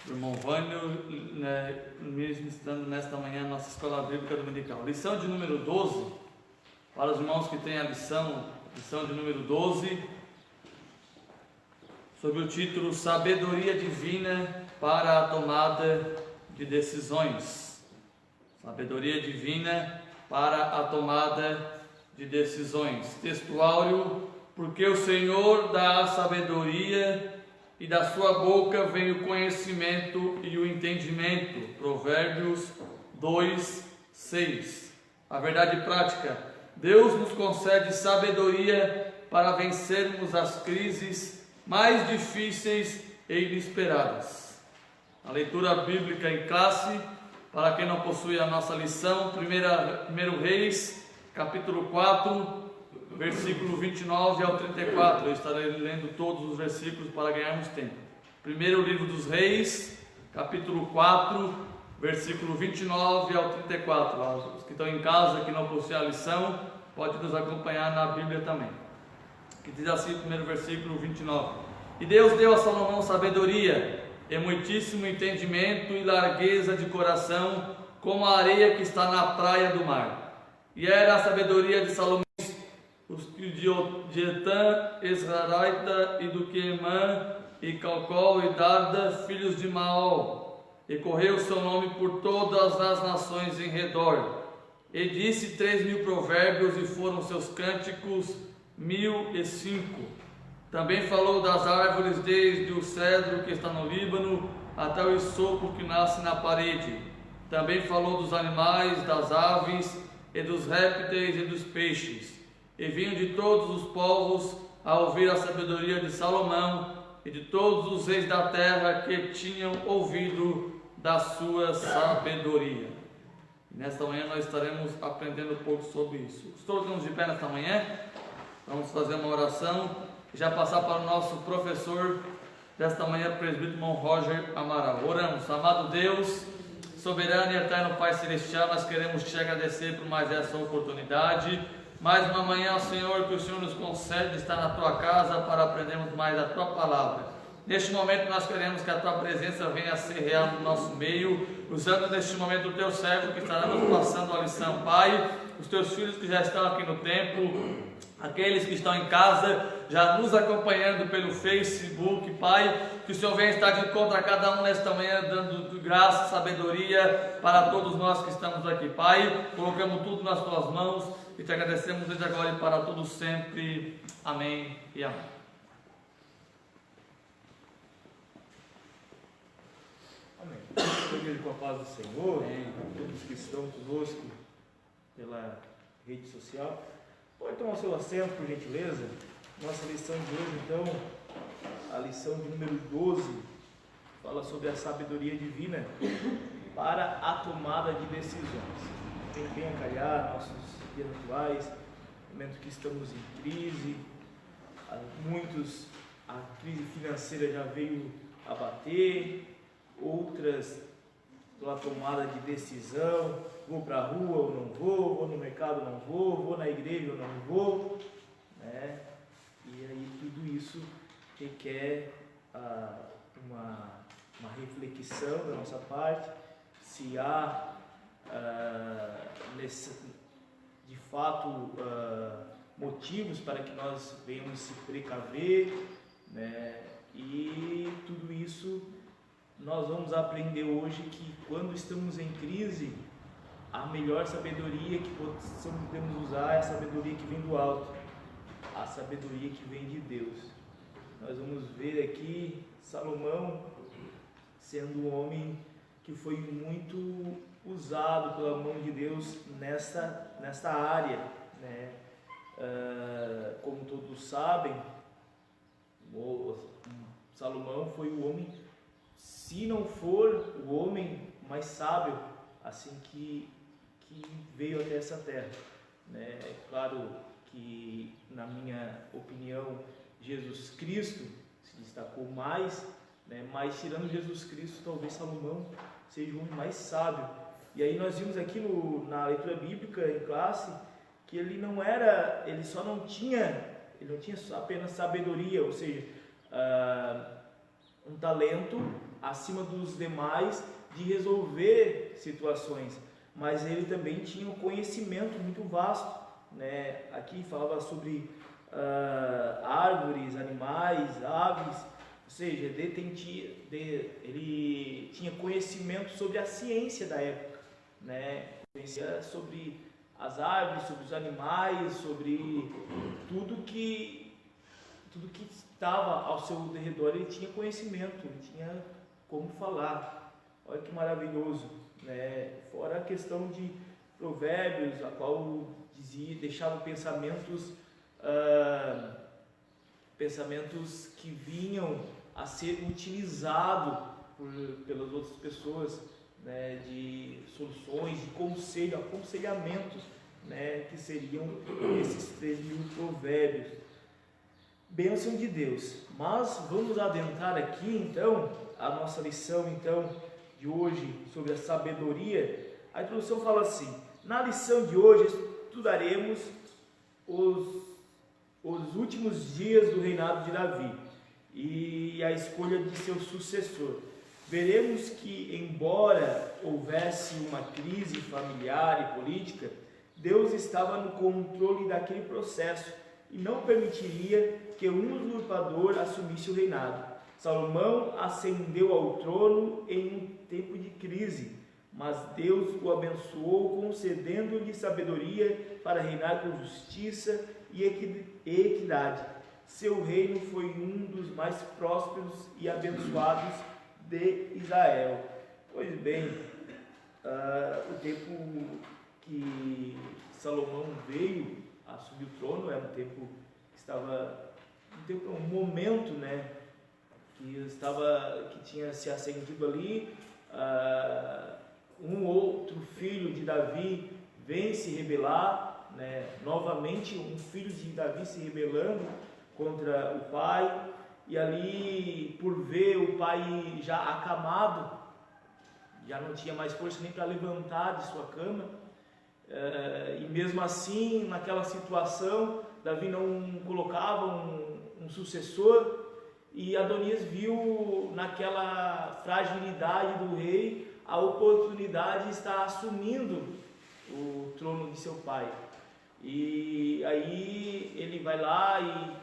o irmão Vânio, ministrando nesta manhã a nossa escola bíblica dominical. Lição de número 12, para os irmãos que têm a lição de número 12, sob o título Sabedoria Divina para a Tomada de Decisões. Sabedoria Divina para a tomada de decisões. Texto áureo: porque o Senhor dá a sabedoria e da sua boca vem o conhecimento e o entendimento. Provérbios 2:6. A verdade prática: Deus nos concede sabedoria para vencermos as crises mais difíceis e inesperadas. A leitura bíblica em classe, para quem não possui a nossa lição, 1 Reis, capítulo 4, versículo 29 ao 34. Eu estarei lendo todos os versículos para ganharmos tempo. Primeiro livro dos Reis, capítulo 4, versículo 29 ao 34. Os que estão em casa, que não possuem a lição, pode nos acompanhar na Bíblia também. Que diz assim o primeiro versículo 29. E Deus deu a Salomão sabedoria e muitíssimo entendimento e largueza de coração, como a areia que está na praia do mar. E era a sabedoria de Salomão, de Etã, Esraraita, e do Queimã, e Calcol, e Darda, filhos de Maol. E correu o seu nome por todas as nações em redor. E disse 3.000 provérbios, e foram seus cânticos 1.005. Também falou das árvores, desde o cedro que está no Líbano, até o isopo que nasce na parede. Também falou dos animais, das aves, e dos répteis e dos peixes. E vinham de todos os povos a ouvir a sabedoria de Salomão, e de todos os reis da terra que tinham ouvido da sua sabedoria. Nesta manhã nós estaremos aprendendo um pouco sobre isso. Estamos de pé nesta manhã, vamos fazer uma oração e já passar para o nosso professor desta manhã, presbítero irmão Roger Amaral. Oramos. Amado Deus, soberano e eterno Pai Celestial, nós queremos te agradecer por mais essa oportunidade. Mais uma manhã, Senhor, que o Senhor nos concede estar na Tua casa para aprendermos mais da Tua palavra. Neste momento nós queremos que a Tua presença venha a ser real no nosso meio, usando neste momento o Teu servo que estará nos passando a lição. Pai, os Teus filhos que já estão aqui no templo, aqueles que estão em casa, já nos acompanhando pelo Facebook, Pai, que o Senhor venha estar de encontro a cada um nesta manhã, dando graça, sabedoria para todos nós que estamos aqui. Pai, colocamos tudo nas Tuas mãos e te agradecemos desde agora e para todos sempre. Amém e amém. Amém. Igreja, com a paz do Senhor, todos que estão conosco pela rede social. Pode tomar o seu assento, por gentileza. Nossa lição de hoje, então, a lição de número 12, fala sobre a sabedoria divina para a tomada de decisões. Tem bem a calhar nossos dias atuais, no momento que estamos em crise, muitos, a crise financeira já veio a bater, outras pela tomada de decisão, vou para a rua ou não vou no mercado ou não vou na igreja ou não vou, né? E aí tudo isso requer uma reflexão da nossa parte, se há de fato motivos para que nós venhamos se precaver, né? E tudo isso nós vamos aprender hoje que quando estamos em crise, a melhor sabedoria que podemos usar é a sabedoria que vem do alto, a sabedoria que vem de Deus. Nós vamos ver aqui Salomão sendo um homem que foi muito usado pela mão de Deus nesta área, né? Como todos sabem, Salomão foi o homem, se não for o homem mais sábio assim que veio até essa terra, né? É claro que, na minha opinião, Jesus Cristo se destacou mais, né? Mas tirando Jesus Cristo, talvez Salomão seja o homem mais sábio. E aí nós vimos aqui na leitura bíblica em classe que ele não tinha apenas sabedoria, ou seja, um talento acima dos demais de resolver situações, mas ele também tinha um conhecimento muito vasto, né? Aqui falava sobre árvores, animais, aves, ou seja, ele tinha conhecimento sobre a ciência da época, né? Conhecia sobre as árvores, sobre os animais, sobre tudo que estava ao seu redor. Ele tinha conhecimento, ele tinha como falar. Olha que maravilhoso, né? Fora a questão de provérbios, a qual deixava pensamentos que vinham a ser utilizados pelas outras pessoas, né, de soluções, de aconselhamentos, né, que seriam esses 3.000 provérbios. Bênção de Deus. Mas vamos adentrar aqui então a nossa lição então de hoje sobre a sabedoria. A introdução fala assim: na lição de hoje estudaremos os últimos dias do reinado de Davi e a escolha de seu sucessor. Veremos que, embora houvesse uma crise familiar e política, Deus estava no controle daquele processo e não permitiria que um usurpador assumisse o reinado. Salomão ascendeu ao trono em um tempo de crise, mas Deus o abençoou, concedendo-lhe sabedoria para reinar com justiça e equidade. Seu reino foi um dos mais prósperos e abençoados de Israel. Pois bem, o tempo que Salomão veio assumir o trono era um tempo que estava um momento, né, que tinha se acendido ali. Um outro filho de Davi vem se rebelar, né, novamente um filho de Davi se rebelando contra o pai, e ali, por ver o pai já acamado, já não tinha mais força nem para levantar de sua cama, e mesmo assim, naquela situação, Davi não colocava um sucessor, e Adonias viu naquela fragilidade do rei a oportunidade de estar assumindo o trono de seu pai. E aí ele vai lá e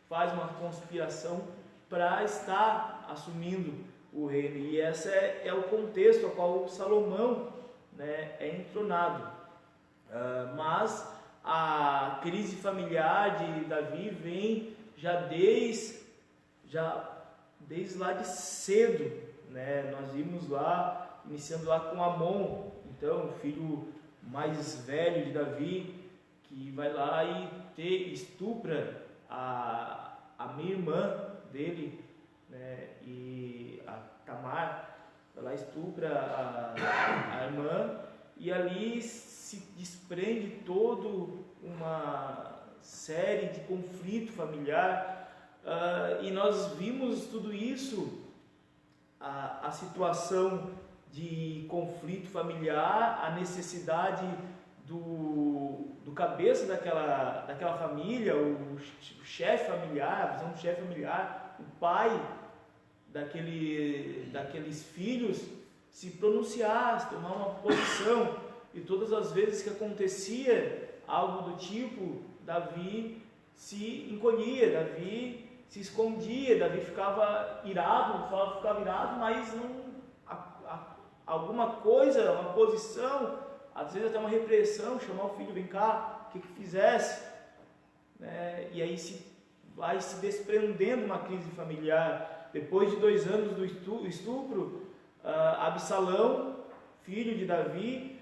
faz uma conspiração para estar assumindo o reino. E esse é o contexto ao qual Salomão, né, é entronado. Mas a crise familiar de Davi vem já desde lá de cedo, né? Nós vimos lá, iniciando lá com Amon, então o filho mais velho de Davi, que vai lá e estupra a minha irmã dele, né? E a Tamar, ela estupra a irmã, e ali se desprende toda uma série de conflito familiar. E nós vimos tudo isso, a situação de conflito familiar, a necessidade do cabeça daquela família, o chefe familiar, a visão do chefe familiar, o pai daqueles filhos se pronunciar, se tomar uma posição. E todas as vezes que acontecia algo do tipo, Davi se encolhia, Davi se escondia, Davi ficava irado, mas alguma coisa, uma posição, às vezes até uma repressão, chamar o filho, vem cá, o que fizesse, né? E aí vai se desprendendo uma crise familiar. Depois de 2 anos do estupro, Absalão, filho de Davi,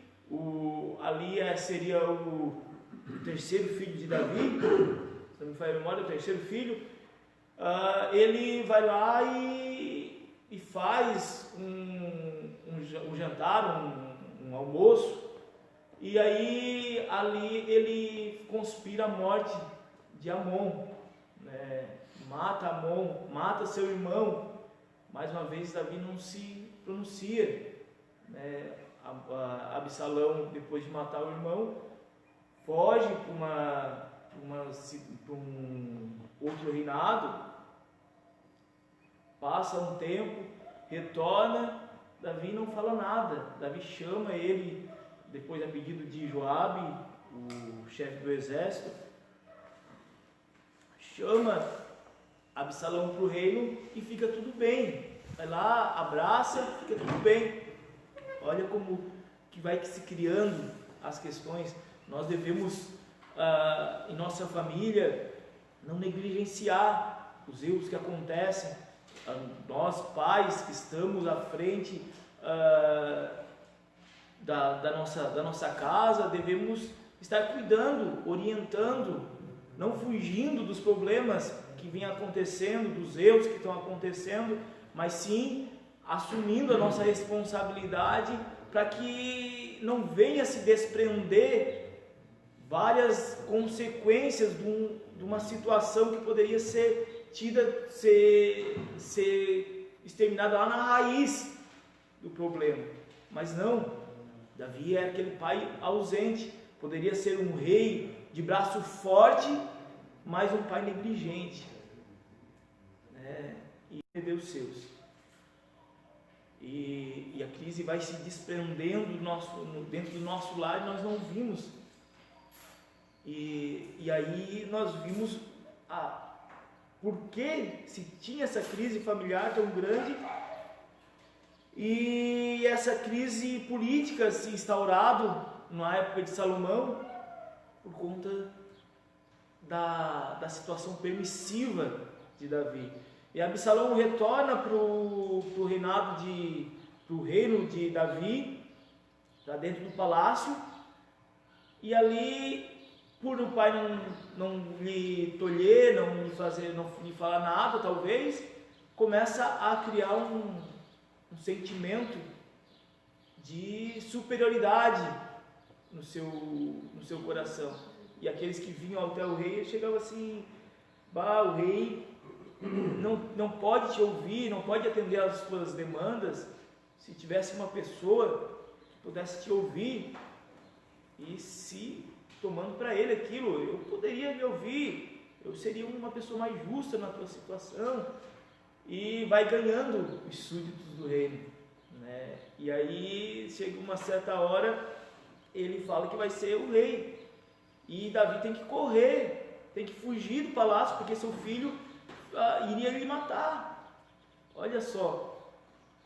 ali seria o terceiro filho de Davi, se não me falha a memória, o terceiro filho. Ele vai lá e faz um jantar, um almoço, e aí ali ele conspira a morte de Amon, né? Mata Amon, mata seu irmão. Mais uma vez Davi não se pronuncia, né? Absalão, depois de matar o irmão, foge para um outro reinado. Passa um tempo retorna, Davi não fala nada. Davi chama ele, depois a pedido de Joabe, o chefe do exército, chama Absalão para o reino e fica tudo bem. Vai lá, abraça, fica tudo bem. Olha como que vai se criando as questões. Nós devemos, em nossa família, não negligenciar os erros que acontecem. Nós, pais, que estamos à frente da nossa casa, devemos estar cuidando, orientando, não fugindo dos problemas que vêm acontecendo, dos erros que estão acontecendo, mas sim assumindo a nossa responsabilidade para que não venha se desprender várias consequências de uma situação que poderia ser exterminada lá na raiz do problema. Mas não, Davi é aquele pai ausente, poderia ser um rei de braço forte, mas um pai negligente, e perdeu os seus. E a crise vai se desprendendo dentro do nosso lar, e nós não vimos. E aí nós vimos por que se tinha essa crise familiar tão grande e essa crise política se instaurado na época de Salomão por conta da situação permissiva de Davi. E Absalão retorna para o reino de Davi, já dentro do palácio, e ali, por o pai não lhe tolher, não lhe falar nada, talvez, começa a criar um sentimento de superioridade no seu coração. E aqueles que vinham até o rei chegavam assim: o rei não pode te ouvir, não pode atender às suas demandas. Se tivesse uma pessoa que pudesse te ouvir e se tomando para ele aquilo, eu poderia me ouvir, eu seria uma pessoa mais justa na tua situação. E vai ganhando os súditos do reino, né? E aí chega uma certa hora, ele fala que vai ser o rei, e Davi tem que correr, tem que fugir do palácio, porque seu filho iria lhe matar. Olha só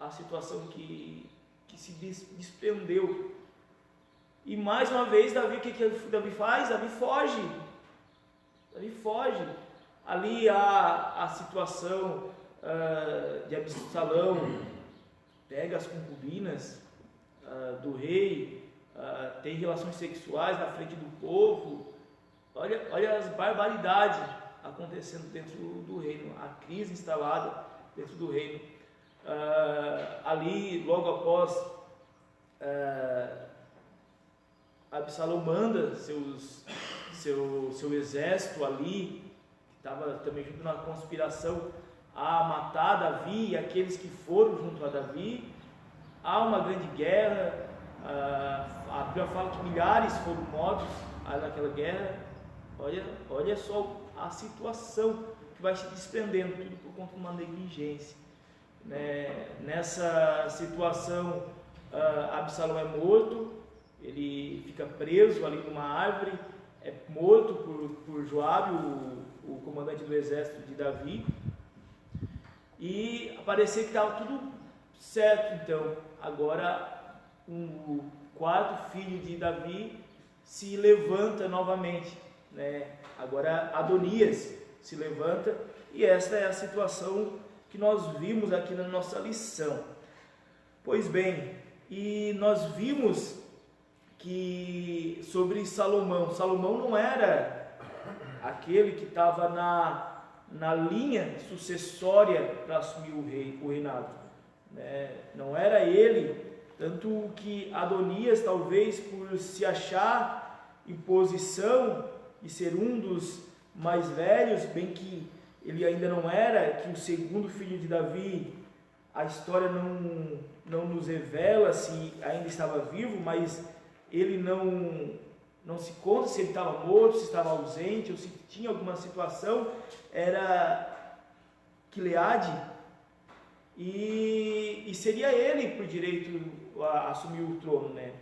a situação que se desprendeu. E mais uma vez, Davi, o que Davi faz? Davi foge. Ali a situação de Absalão pega as concubinas do rei, tem relações sexuais na frente do povo. Olha as barbaridades acontecendo dentro do reino, a crise instalada dentro do reino. Ali, logo após, Absalão manda seu exército ali, que estava também junto na conspiração, a matar Davi e aqueles que foram junto a Davi. Há uma grande guerra, a Bíblia fala que milhares foram mortos naquela guerra. Olha só a situação que vai se desprendendo, tudo por conta de uma negligência, né? Nessa situação, Absalão é morto, ele fica preso ali numa árvore, é morto por Joabe, o comandante do exército de Davi. E parecia que estava tudo certo. Então, agora o quarto filho de Davi se levanta novamente, né? Agora Adonias se levanta, e esta é a situação que nós vimos aqui na nossa lição. Pois bem, e nós vimos que sobre Salomão não era aquele que estava na linha sucessória para assumir o reinado, né? Não era ele, tanto que Adonias, talvez por se achar em posição e ser um dos mais velhos, bem que ele ainda não era, que o segundo filho de Davi, a história não nos revela se ainda estava vivo, mas ele não se conta se ele estava morto, se estava ausente, ou se tinha alguma situação. Era Quileade, e seria ele por direito a assumir o trono, né?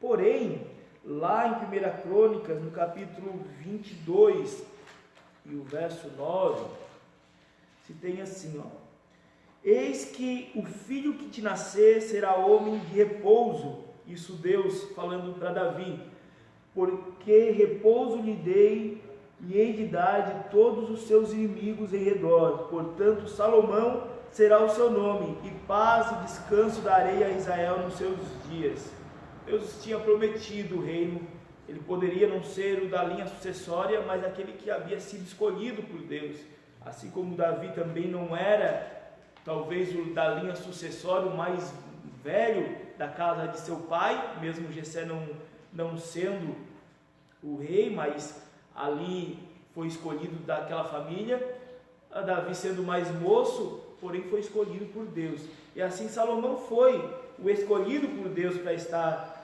Porém, lá em 1 Crônicas, no capítulo 22 e o verso 9, se tem assim, ó: eis que o filho que te nascer será homem de repouso, isso Deus falando para Davi, porque repouso lhe dei e hei de dar de todos os seus inimigos em redor, portanto Salomão será o seu nome, e paz e descanso darei a Israel nos seus dias. Deus tinha prometido o reino, ele poderia não ser o da linha sucessória, mas aquele que havia sido escolhido por Deus, assim como Davi também não era talvez o da linha sucessória, o mais velho da casa de seu pai, mesmo Jessé não sendo o rei, mas ali foi escolhido daquela família, a Davi sendo mais moço, porém foi escolhido por Deus. E assim Salomão foi o escolhido por Deus para estar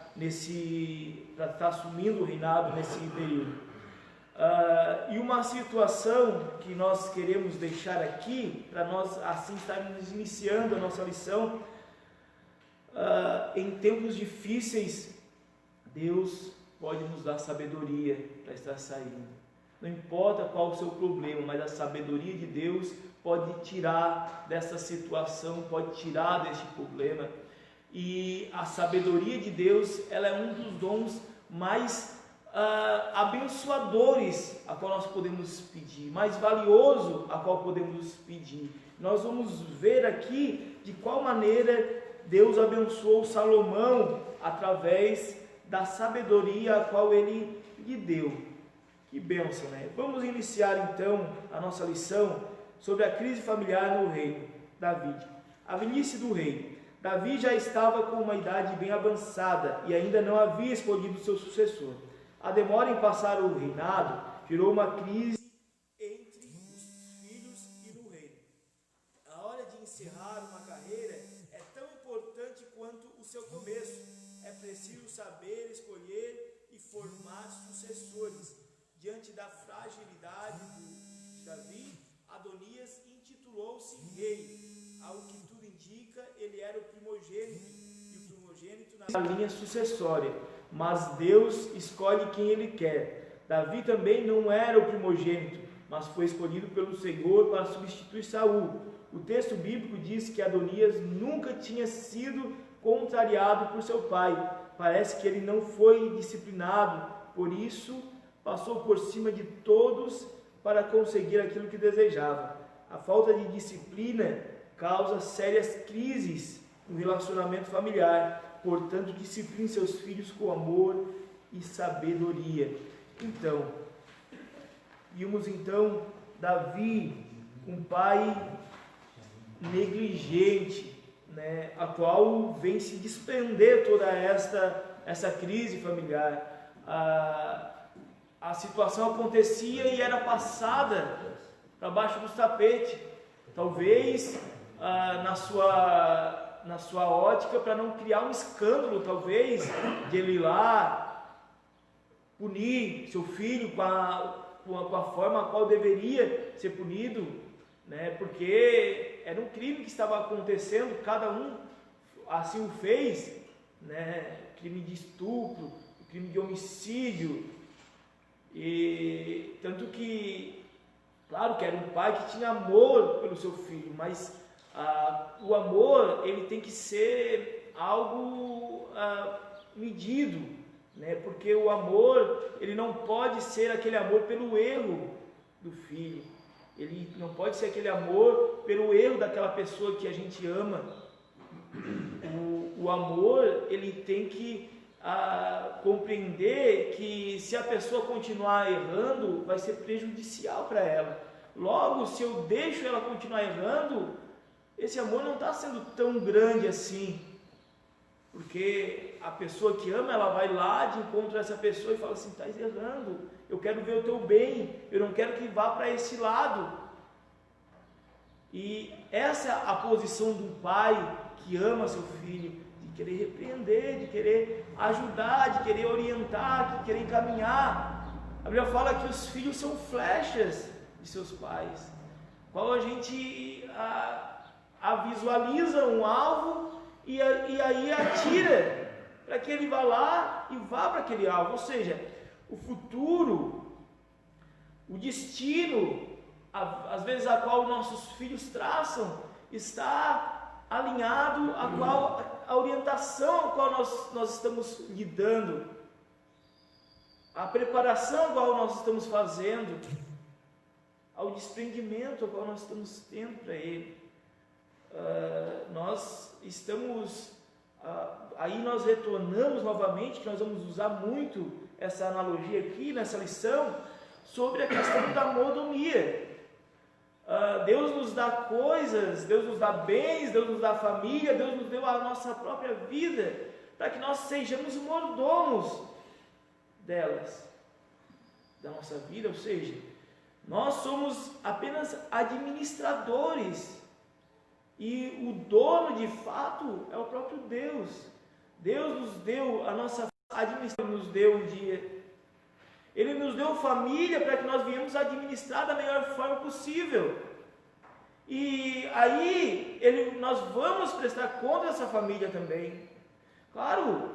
assumindo o reinado nesse período. E uma situação que nós queremos deixar aqui, para nós assim estarmos iniciando a nossa lição, em tempos difíceis, Deus pode nos dar sabedoria para estar saindo. Não importa qual o seu problema, mas a sabedoria de Deus pode tirar dessa situação, pode tirar deste problema. E a sabedoria de Deus, ela é um dos dons mais abençoadores a qual nós podemos pedir, mais valioso a qual podemos pedir. Nós vamos ver aqui de qual maneira Deus abençoou Salomão através da sabedoria a qual ele lhe deu. Que bênção, né? Vamos iniciar então a nossa lição sobre a crise familiar no reino Davi. A velhice do rei. Davi já estava com uma idade bem avançada e ainda não havia escolhido seu sucessor. A demora em passar o reinado gerou uma crise entre os filhos e no reino. A hora de encerrar uma carreira é tão importante quanto o seu começo. É preciso saber escolher e formar sucessores. Diante da fragilidade de Davi, Adonias intitulou-se rei. Ao que tudo indica, ele era o primogênito, e o primogênito na linha sucessória. Mas Deus escolhe quem ele quer. Davi também não era o primogênito, mas foi escolhido pelo Senhor para substituir Saul. O texto bíblico diz que Adonias nunca tinha sido contrariado por seu pai. Parece que ele não foi disciplinado, por isso passou por cima de todos para conseguir aquilo que desejava. A falta de disciplina causa sérias crises no relacionamento familiar. Portanto, discipline seus filhos com amor e sabedoria. Então, vimos então Davi, um pai negligente, né, a qual vem se desprender toda essa crise familiar. A situação acontecia e era passada para baixo do tapete, talvez na sua ótica, para não criar um escândalo, talvez, de ele ir lá punir seu filho com a forma a qual deveria ser punido, né? Porque era um crime que estava acontecendo, cada um assim o fez, né? Crime de estupro, crime de homicídio. E tanto que, claro que era um pai que tinha amor pelo seu filho, mas o amor ele tem que ser algo medido, né? Porque o amor ele não pode ser aquele amor pelo erro do filho, ele não pode ser aquele amor pelo erro daquela pessoa que a gente ama. O amor ele tem que compreender que se a pessoa continuar errando, vai ser prejudicial para ela. Logo, se eu deixo ela continuar errando, esse amor não está sendo tão grande assim, porque a pessoa que ama, ela vai lá de encontro a essa pessoa e fala assim: está errando, eu quero ver o teu bem, eu não quero que vá para esse lado. E essa é a posição do pai que ama seu filho, de querer repreender, de querer ajudar, de querer orientar, de querer encaminhar. A Bíblia fala que os filhos são flechas de seus pais, qual a gente visualiza um alvo e aí atira para que ele vá lá e vá para aquele alvo. Ou seja, o futuro, o destino, às vezes a qual nossos filhos traçam, está alinhado a orientação a qual nós estamos lidando, a preparação a qual nós estamos fazendo, ao desprendimento a qual nós estamos tendo para ele. Nós estamos, aí nós retornamos novamente, que nós vamos usar muito essa analogia aqui nessa lição, sobre a questão da mordomia. Deus nos dá coisas, Deus nos dá bens, Deus nos dá família, Deus nos deu a nossa própria vida, para que nós sejamos mordomos delas, da nossa vida. Ou seja, nós somos apenas administradores, e o dono de fato é o próprio Deus. Deus nos deu a nossa administração, nos deu um dia, Ele nos deu família para que nós venhamos administrar da melhor forma possível. E aí nós vamos prestar conta dessa família também. Claro,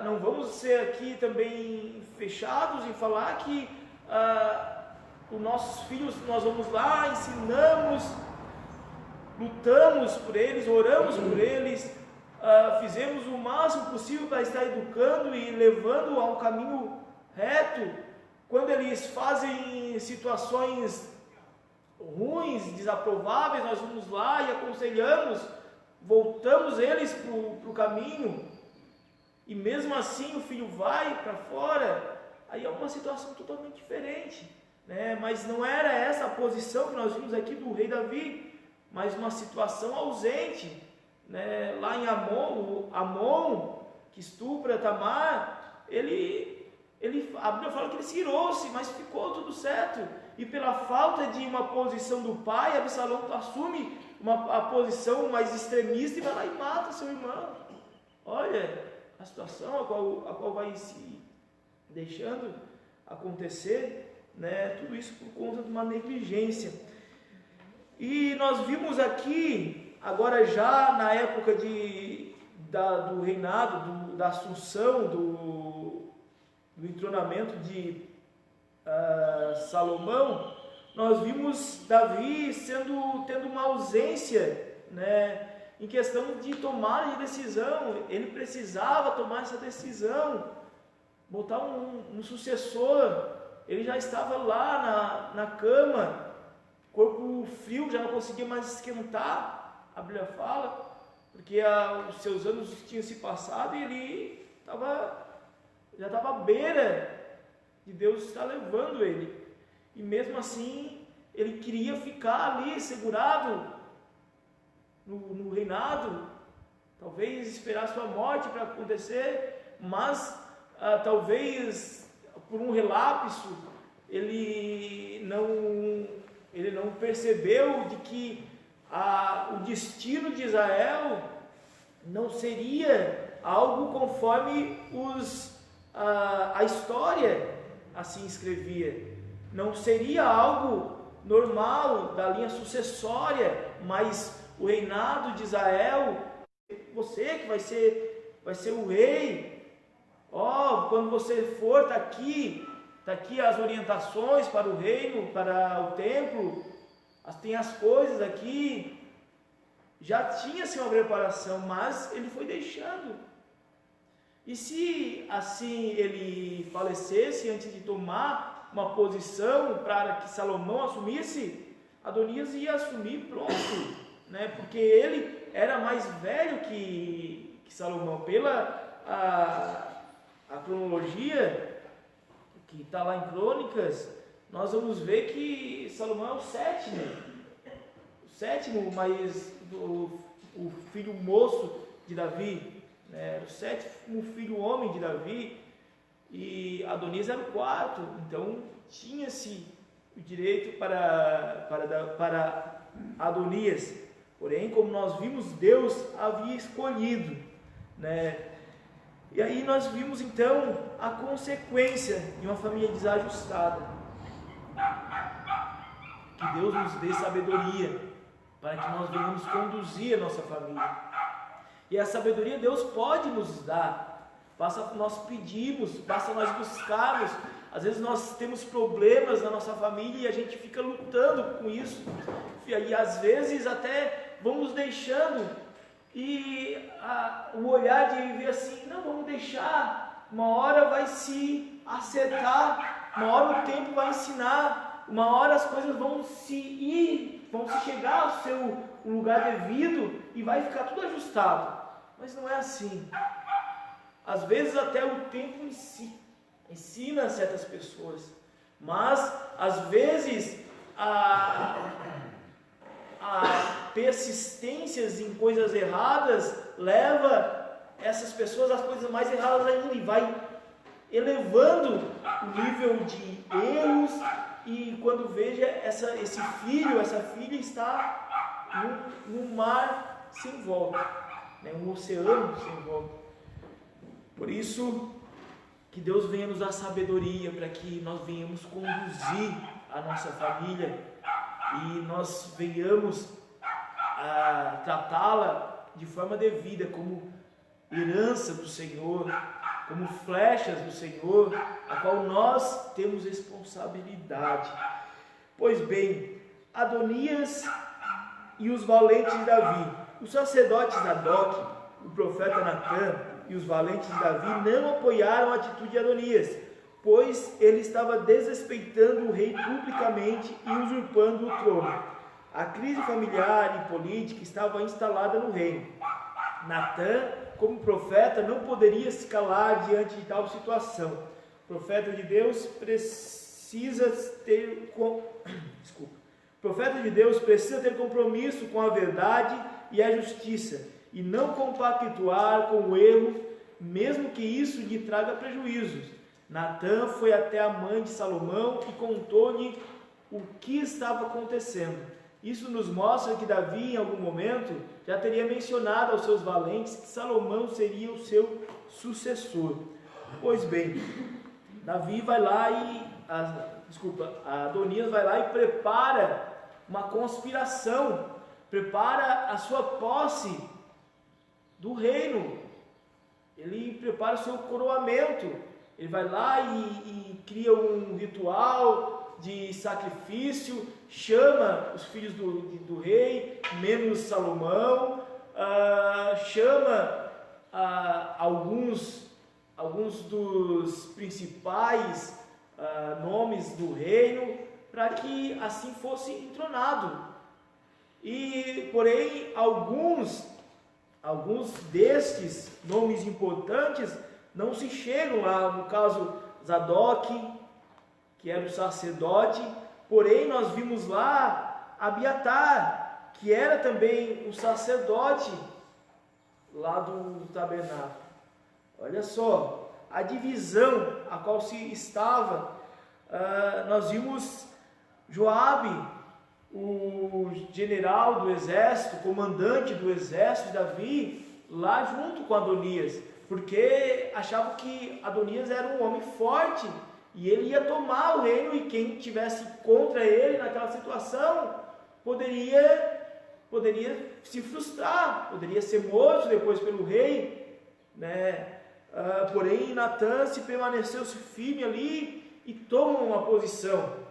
não vamos ser aqui também fechados em falar que os nossos filhos, nós vamos lá, ensinamos, lutamos por eles, oramos por eles, fizemos o máximo possível para estar educando e levando a um caminho reto. Quando eles fazem situações ruins, desaprováveis, nós vamos lá e aconselhamos, voltamos eles para o caminho, e mesmo assim o filho vai para fora, aí é uma situação totalmente diferente, né? Mas não era essa a posição que nós vimos aqui do rei Davi, mas uma situação ausente, né? Lá em Amon, que estupra Tamar, a Bíblia fala que ele se irou-se, mas ficou tudo certo. E pela falta de uma posição do pai, Absalão assume a posição mais extremista e vai lá e mata seu irmão. Olha a situação a qual vai se deixando acontecer, né? Tudo isso por conta de uma negligência. E nós vimos aqui, agora já na época do reinado, da assunção, do entronamento de Salomão, nós vimos Davi tendo uma ausência, né, em questão de tomada de decisão. Ele precisava tomar essa decisão, botar um sucessor. Ele já estava lá na cama, corpo frio, já não conseguia mais esquentar, a Bíblia fala, porque os seus anos tinham se passado e ele já estava à beira de Deus estar levando ele. E mesmo assim, ele queria ficar ali, segurado no reinado, talvez esperar sua morte para acontecer, mas talvez por um relapso, ele não percebeu de que o destino de Israel não seria algo conforme a história assim escrevia. Não seria algo normal da linha sucessória, mas o reinado de Israel, você que vai ser o rei. Quando você for, tá aqui as orientações para o reino, para o templo, tem as coisas aqui. Já tinha-se uma preparação, mas ele foi deixando. E se assim ele falecesse antes de tomar uma posição para que Salomão assumisse, Adonias ia assumir pronto, né? Porque ele era mais velho que Salomão. Pela a cronologia que está lá em Crônicas, nós vamos ver que Salomão é o sétimo, mas o filho moço de Davi, né? O sétimo filho homem de Davi, e Adonias era o quarto. Então tinha-se o direito para Adonias. Porém, como nós vimos, Deus havia escolhido, né? E aí nós vimos então a consequência de uma família desajustada. Que Deus nos dê sabedoria para que nós venhamos conduzir a nossa família. E a sabedoria Deus pode nos dar, basta nós pedirmos, basta nós buscarmos. Às vezes nós temos problemas na nossa família e a gente fica lutando com isso, e às vezes até vamos deixando, e o olhar de ver assim, não, vamos deixar, uma hora vai se acertar, uma hora o tempo vai ensinar, uma hora as coisas vão se chegar ao seu lugar devido e vai ficar tudo ajustado. Mas não é assim. Às vezes até o tempo ensina certas pessoas, mas às vezes a persistências em coisas erradas leva essas pessoas às coisas mais erradas ainda, e vai elevando o nível de erros, e quando veja esse filho, essa filha está num mar sem volta, né? Um oceano sem volta. Por isso que Deus venha nos dar sabedoria para que nós venhamos conduzir a nossa família e nós venhamos a tratá-la de forma devida, como herança do Senhor, como flechas do Senhor, a qual nós temos responsabilidade. Pois bem, Adonias e os valentes de Davi, os sacerdotes Zadok, o profeta Natã e os valentes de Davi não apoiaram a atitude de Adonias, pois ele estava desrespeitando o rei publicamente e usurpando o trono. A crise familiar e política estava instalada no reino. Natã, como profeta, não poderia se calar diante de tal situação. O profeta de Deus precisa ter compromisso com a verdade e a justiça, e não compactuar com o erro, mesmo que isso lhe traga prejuízos. Natã foi até a mãe de Salomão e contou-lhe o que estava acontecendo. Isso nos mostra que Davi, em algum momento, já teria mencionado aos seus valentes que Salomão seria o seu sucessor. Pois bem, Adonias vai lá e prepara uma conspiração, prepara a sua posse do reino, ele prepara o seu coroamento, ele vai lá e cria um ritual de sacrifício, chama os filhos do rei, menos Salomão, chama alguns dos principais nomes do reino, para que assim fosse entronado. E porém alguns destes nomes importantes não se chegam lá, no caso Zadok, que era o sacerdote, porém nós vimos lá Abiatar, que era também o sacerdote lá do tabernáculo. Olha só a divisão a qual se estava. Nós vimos Joabe, o general do exército, comandante do exército de Davi, lá junto com Adonias, porque achavam que Adonias era um homem forte e ele ia tomar o reino, e quem estivesse contra ele naquela situação poderia se frustrar, poderia ser morto depois pelo rei, né? Porém Natã se permaneceu-se firme ali e toma uma posição.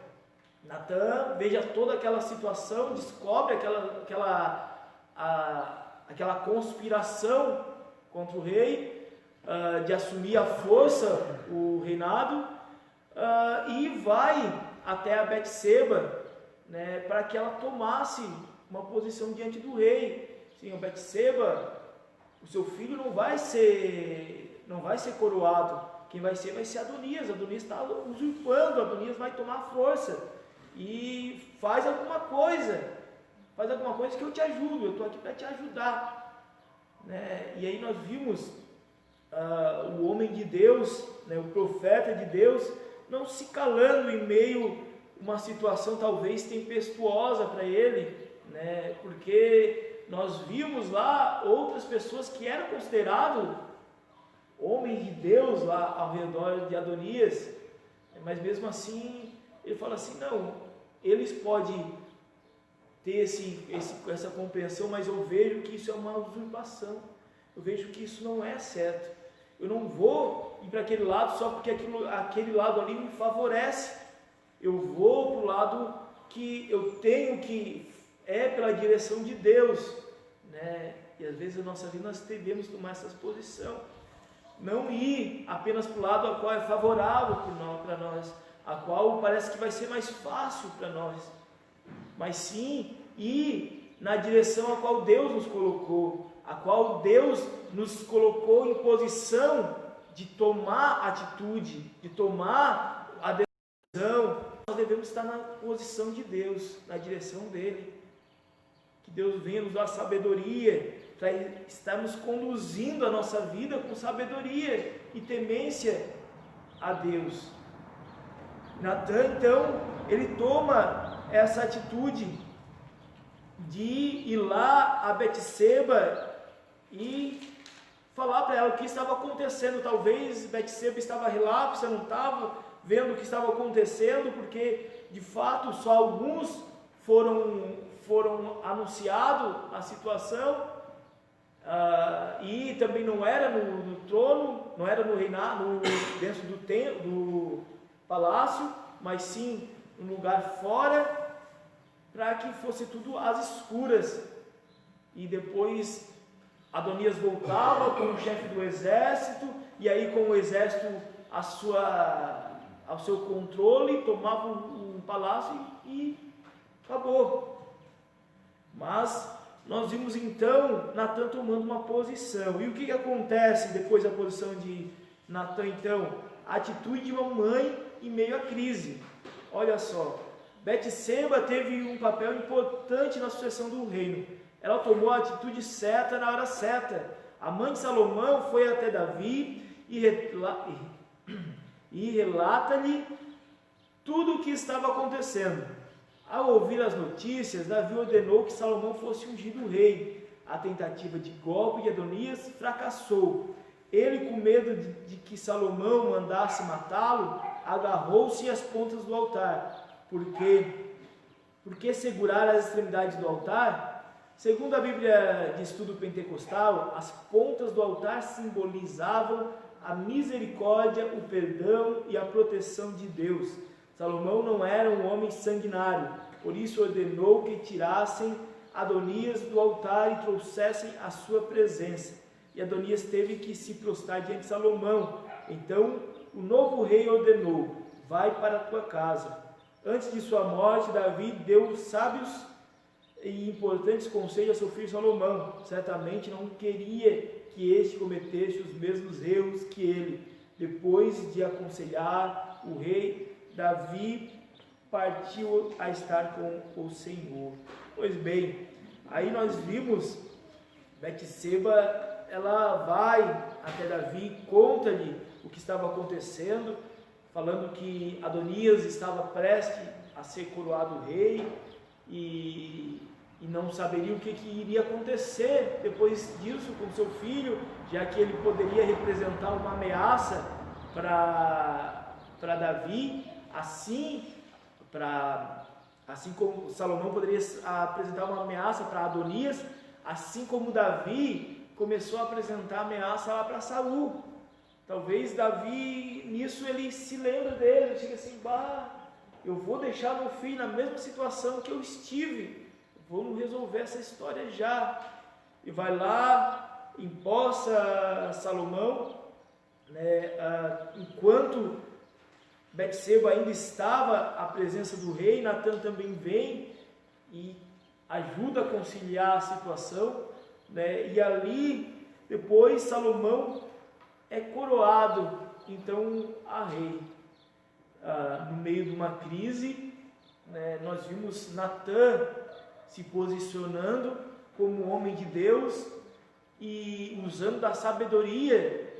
Natã veja toda aquela situação, descobre aquela conspiração contra o rei, de assumir à força o reinado, e vai até a Betseba, né, para que ela tomasse uma posição diante do rei. Sim, a Betseba, o seu filho não vai ser coroado, quem vai ser Adonias. Adonias está usurpando, Adonias vai tomar força, e faz alguma coisa que eu te ajudo, eu estou aqui para te ajudar, né? E aí nós vimos o homem de Deus, né, o profeta de Deus, não se calando em meio a uma situação talvez tempestuosa para ele, né, porque nós vimos lá outras pessoas que eram considerados homens de Deus lá ao redor de Adonias, mas mesmo assim ele fala assim: não, eles podem ter essa compreensão, mas eu vejo que isso é uma usurpação. Eu vejo que isso não é certo. Eu não vou ir para aquele lado só porque aquele lado ali me favorece. Eu vou para o lado que eu tenho, que é pela direção de Deus, né? E às vezes na nossa vida nós devemos tomar essa posição. Não ir apenas para o lado a qual é favorável para nós, a qual parece que vai ser mais fácil para nós, mas sim ir na direção a qual Deus nos colocou, a qual Deus nos colocou em posição de tomar atitude, de tomar a decisão. Nós devemos estar na posição de Deus, na direção dele. Que Deus venha nos dar sabedoria para estarmos conduzindo a nossa vida com sabedoria e temência a Deus. Natan, então, ele toma essa atitude de ir lá a Betseba e falar para ela o que estava acontecendo. Talvez Betseba estava relapsa, não estava vendo o que estava acontecendo, porque de fato só alguns foram anunciados a situação, e também não era no trono, não era no reinado, dentro do palácio, mas sim um lugar fora, para que fosse tudo às escuras. E depois Adonias voltava como chefe do exército, e aí com o exército ao seu controle, tomava um palácio e acabou. Mas nós vimos então Natan tomando uma posição. E o que acontece depois da posição de Natan então? A atitude de uma mãe em meio à crise. Olha só, Betseba teve um papel importante na sucessão do reino. Ela tomou a atitude certa na hora certa. A mãe de Salomão foi até Davi e relata-lhe tudo o que estava acontecendo. Ao ouvir as notícias, Davi ordenou que Salomão fosse ungido rei. A tentativa de golpe de Adonias fracassou. Ele, com medo de que Salomão mandasse matá-lo, agarrou-se às pontas do altar. Por que segurar as extremidades do altar? Segundo a Bíblia de Estudo Pentecostal, as pontas do altar simbolizavam a misericórdia, o perdão e a proteção de Deus. Salomão não era um homem sanguinário, por isso ordenou que tirassem Adonias do altar e trouxessem a sua presença. E Adonias teve que se prostrar diante de Salomão. Então o novo rei ordenou: vai para a tua casa. Antes de sua morte, Davi deu sábios e importantes conselhos a seu filho Salomão. Certamente não queria que este cometesse os mesmos erros que ele. Depois de aconselhar o rei, Davi partiu a estar com o Senhor. Pois bem, aí nós vimos Betseba, ela vai até Davi, conta-lhe o que estava acontecendo, falando que Adonias estava prestes a ser coroado rei e não saberia o que iria acontecer depois disso com seu filho, já que ele poderia representar uma ameaça para Davi, assim como Salomão poderia apresentar uma ameaça para Adonias, assim como Davi começou a apresentar ameaça lá para Saul. Talvez Davi, nisso ele se lembra dele, ele chega assim: eu vou deixar meu filho na mesma situação que eu estive, vamos resolver essa história já. E vai lá, empossa Salomão, né, enquanto Betseba ainda estava à presença do rei, Natan também vem e ajuda a conciliar a situação, né, e ali depois Salomão é coroado então a rei. No meio de uma crise, né, nós vimos Natan se posicionando como homem de Deus e usando da sabedoria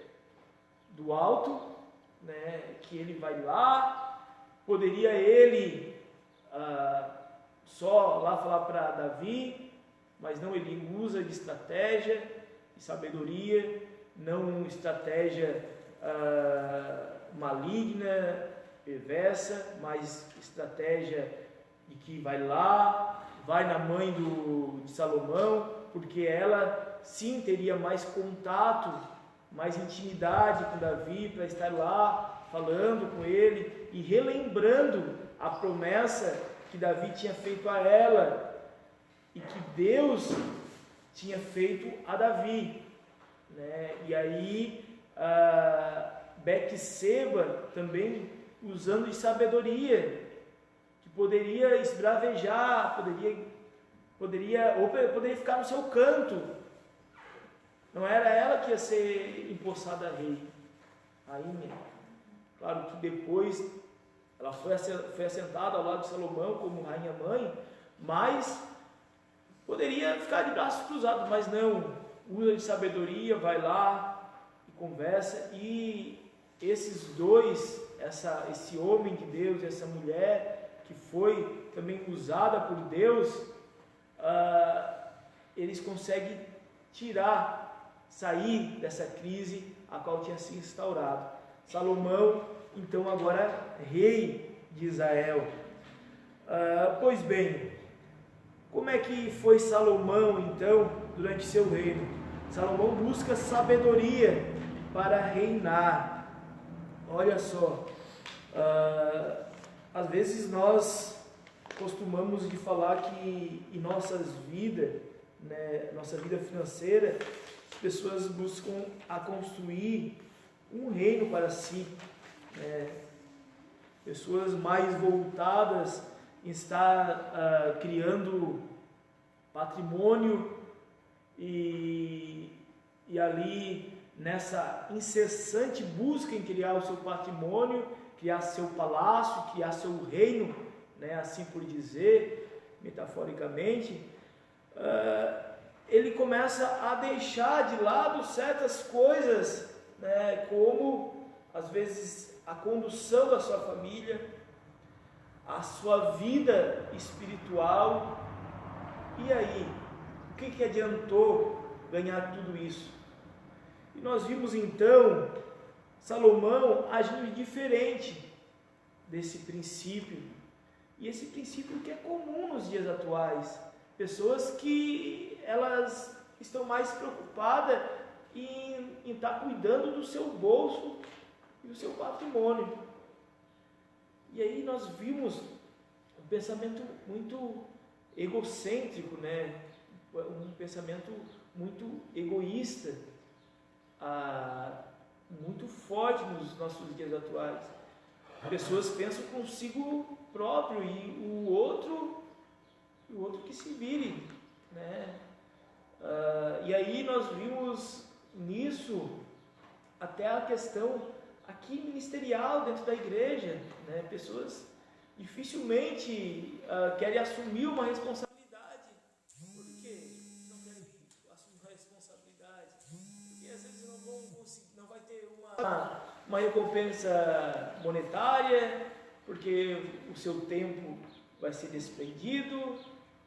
do alto, né, que ele vai lá, poderia ele só lá falar para Davi, mas não, ele usa de estratégia e sabedoria, não estratégia maligna, perversa, mas estratégia de que vai lá vai na mãe de Salomão, porque ela sim teria mais contato, mais intimidade com Davi, para estar lá falando com ele e relembrando a promessa que Davi tinha feito a ela e que Deus tinha feito a Davi, né? E aí Betseba também usando de sabedoria, que poderia esbravejar, poderia ficar no seu canto. Não era ela que ia ser empossada rei, rainha. Claro que depois ela foi assentada ao lado de Salomão como rainha-mãe, mas poderia ficar de braços cruzados, mas não, usa de sabedoria, vai lá e conversa. E esses dois, esse homem de Deus e essa mulher que foi também usada por Deus, eles conseguem sair dessa crise a qual tinha se instaurado. Salomão, então, agora rei de Israel. Pois bem, como é que foi Salomão, então, durante seu reino? Salomão busca sabedoria para reinar. Olha só, às vezes nós costumamos de falar que em nossas vidas, né, nossa vida financeira, as pessoas buscam a construir um reino para si, né? Pessoas mais voltadas em estar criando patrimônio e ali nessa incessante busca em criar o seu patrimônio, criar seu palácio, criar seu reino, né, assim por dizer, metaforicamente, ele começa a deixar de lado certas coisas, né, como às vezes a condução da sua família, a sua vida espiritual. E aí, o que adiantou ganhar tudo isso? E nós vimos então Salomão agindo diferente desse princípio. E esse princípio que é comum nos dias atuais. Pessoas que elas estão mais preocupadas em estar cuidando do seu bolso e do seu patrimônio. E aí nós vimos um pensamento muito egocêntrico, né? Um pensamento muito egoísta, muito forte nos nossos dias atuais. Pessoas pensam consigo próprio e o outro que se vire, né? E aí nós vimos nisso até a questão aqui ministerial dentro da igreja, né? Pessoas dificilmente querem assumir uma responsabilidade. Por que não querem assumir uma responsabilidade? Porque às vezes não vão conseguir, não vai ter uma recompensa monetária, porque o seu tempo vai ser desprendido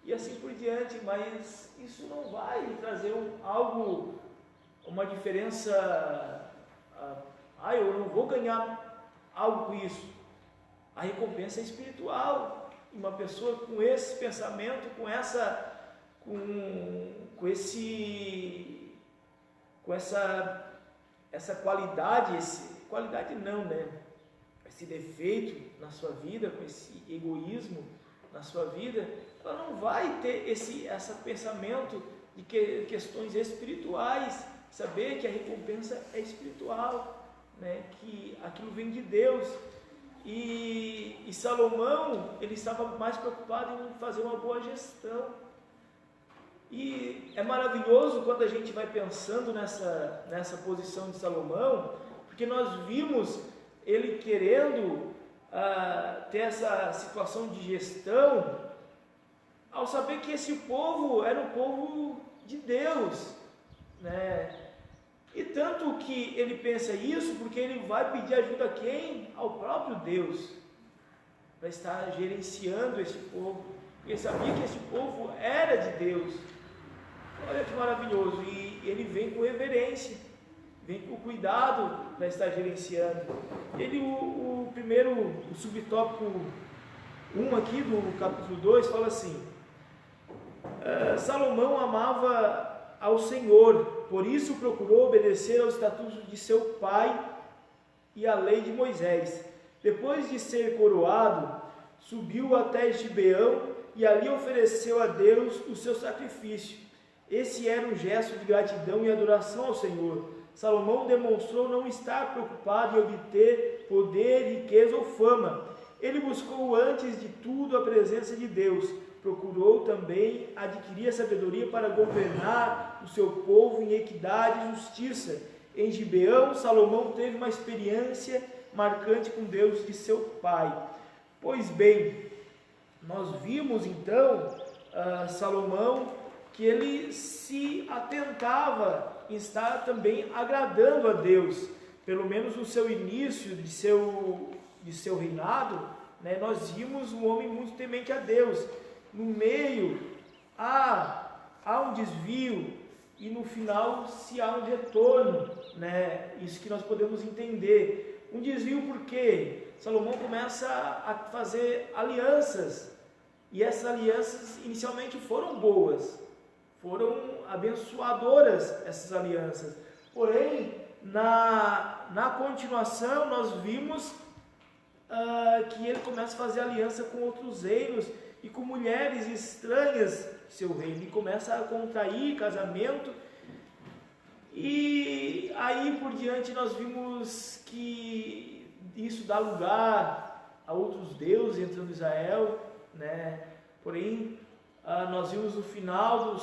e assim por diante, mas isso não vai trazer uma diferença. Eu não vou ganhar algo com isso. A recompensa é espiritual. Uma pessoa com esse pensamento, com essa qualidade, qualidade não, né? Esse defeito na sua vida, com esse egoísmo na sua vida, ela não vai ter esse pensamento de questões espirituais, saber que a recompensa é espiritual, né? Que aquilo vem de Deus. E Salomão, ele estava mais preocupado em fazer uma boa gestão. E é maravilhoso quando a gente vai pensando nessa posição de Salomão, porque nós vimos ele querendo ter essa situação de gestão, ao saber que esse povo era um povo de Deus, né? E tanto que ele pensa isso, porque ele vai pedir ajuda a quem? Ao próprio Deus, para estar gerenciando esse povo, porque ele sabia que esse povo era de Deus. Olha que maravilhoso, e ele vem com reverência, vem com cuidado para estar gerenciando. O subtópico 1 aqui do capítulo 2 fala assim: Salomão amava ao Senhor, por isso procurou obedecer aos estatutos de seu pai e à lei de Moisés. Depois de ser coroado, subiu até Gibeão e ali ofereceu a Deus o seu sacrifício. Esse era um gesto de gratidão e adoração ao Senhor. Salomão demonstrou não estar preocupado em obter poder, riqueza ou fama. Ele buscou antes de tudo a presença de Deus. Procurou também adquirir a sabedoria para governar o seu povo em equidade e justiça. Em Gibeão, Salomão teve uma experiência marcante com Deus de seu pai. Pois bem, nós vimos então Salomão que ele se atentava em estar também agradando a Deus, pelo menos no seu início de seu reinado, né, nós vimos um homem muito temente a Deus. No meio há um desvio e no final se há um retorno, né? Isso que nós podemos entender. Um desvio porque Salomão começa a fazer alianças, e essas alianças inicialmente foram boas, foram abençoadoras essas alianças, porém na continuação nós vimos que ele começa a fazer aliança com outros reinos e com mulheres estranhas de seu reino, e começa a contrair casamento, e aí por diante nós vimos que isso dá lugar a outros deuses entrando em Israel, né? Porém, nós vimos no final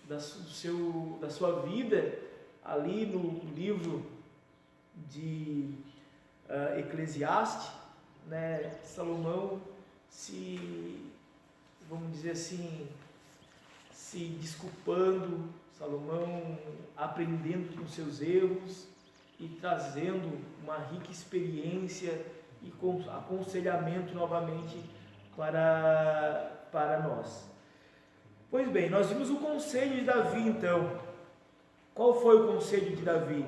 da sua vida, ali no livro de Eclesiastes, né? Salomão vamos dizer assim, se desculpando, Salomão aprendendo com seus erros e trazendo uma rica experiência e aconselhamento novamente para nós. Pois bem, nós vimos o conselho de Davi então. Qual foi o conselho de Davi?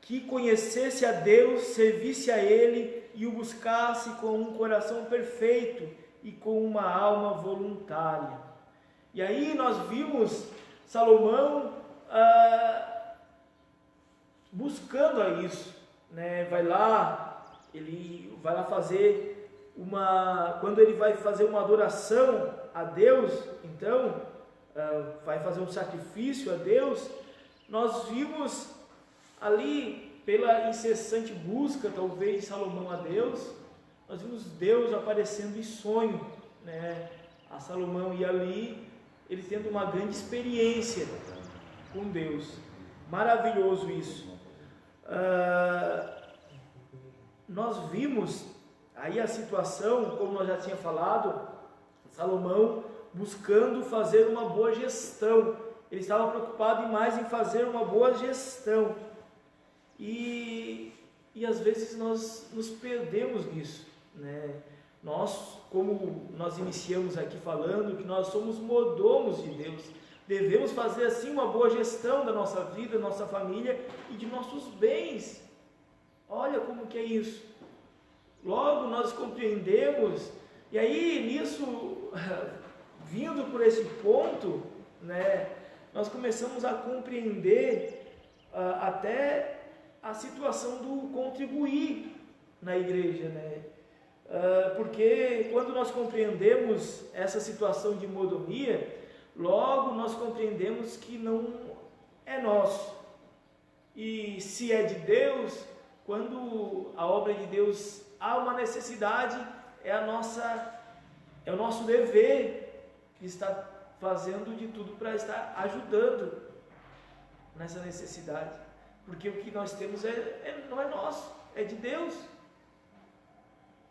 Que conhecesse a Deus, servisse a Ele e o buscasse com um coração perfeito e com uma alma voluntária. E aí nós vimos Salomão buscando a isso, né? Ele vai lá fazer quando ele vai fazer uma adoração a Deus, então vai fazer um sacrifício a Deus. Nós vimos ali, pela incessante busca talvez de Salomão a Deus, nós vimos Deus aparecendo em sonho, né, a Salomão, e ali ele tendo uma grande experiência com Deus. Maravilhoso isso. Nós vimos aí a situação, como nós já tinha falado, Salomão buscando fazer uma boa gestão. Ele estava preocupado mais em fazer uma boa gestão. E às vezes nós nos perdemos nisso, né? Nós, como nós iniciamos aqui falando, que nós somos mordomos de Deus, devemos fazer assim uma boa gestão da nossa vida, da nossa família e de nossos bens. Olha como que é isso. Logo nós compreendemos, e aí nisso, vindo por esse ponto, né, nós começamos a compreender até a situação do contribuir na igreja, né? Porque quando nós compreendemos essa situação de mordomia, logo nós compreendemos que não é nosso. E se é de Deus, quando a obra de Deus há uma necessidade, é o nosso dever de estar fazendo de tudo para estar ajudando nessa necessidade. Porque o que nós temos não é nosso, é de Deus.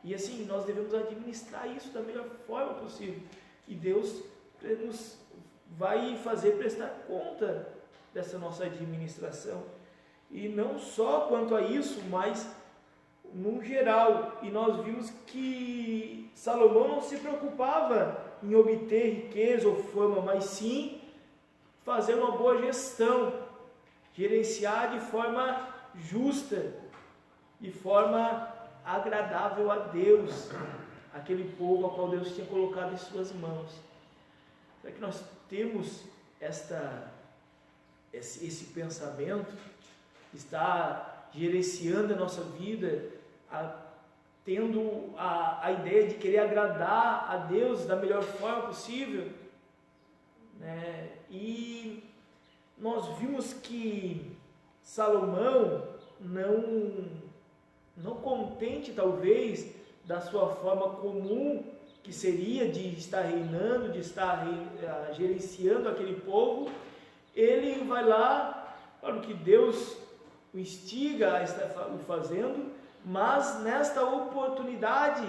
E assim, nós devemos administrar isso da melhor forma possível. E Deus nos vai fazer prestar conta dessa nossa administração. E não só quanto a isso, mas no geral. E nós vimos que Salomão não se preocupava em obter riqueza ou fama, mas sim fazer uma boa gestão, gerenciar de forma justa, de forma agradável a Deus, aquele povo ao qual Deus tinha colocado em suas mãos. Será que nós temos esse pensamento, está gerenciando a nossa vida, tendo a ideia de querer agradar a Deus da melhor forma possível, né? E nós vimos que Salomão, não contente talvez da sua forma comum, que seria de estar reinando, de estar gerenciando aquele povo, ele vai lá para o que Deus o instiga a estar fazendo, mas nesta oportunidade,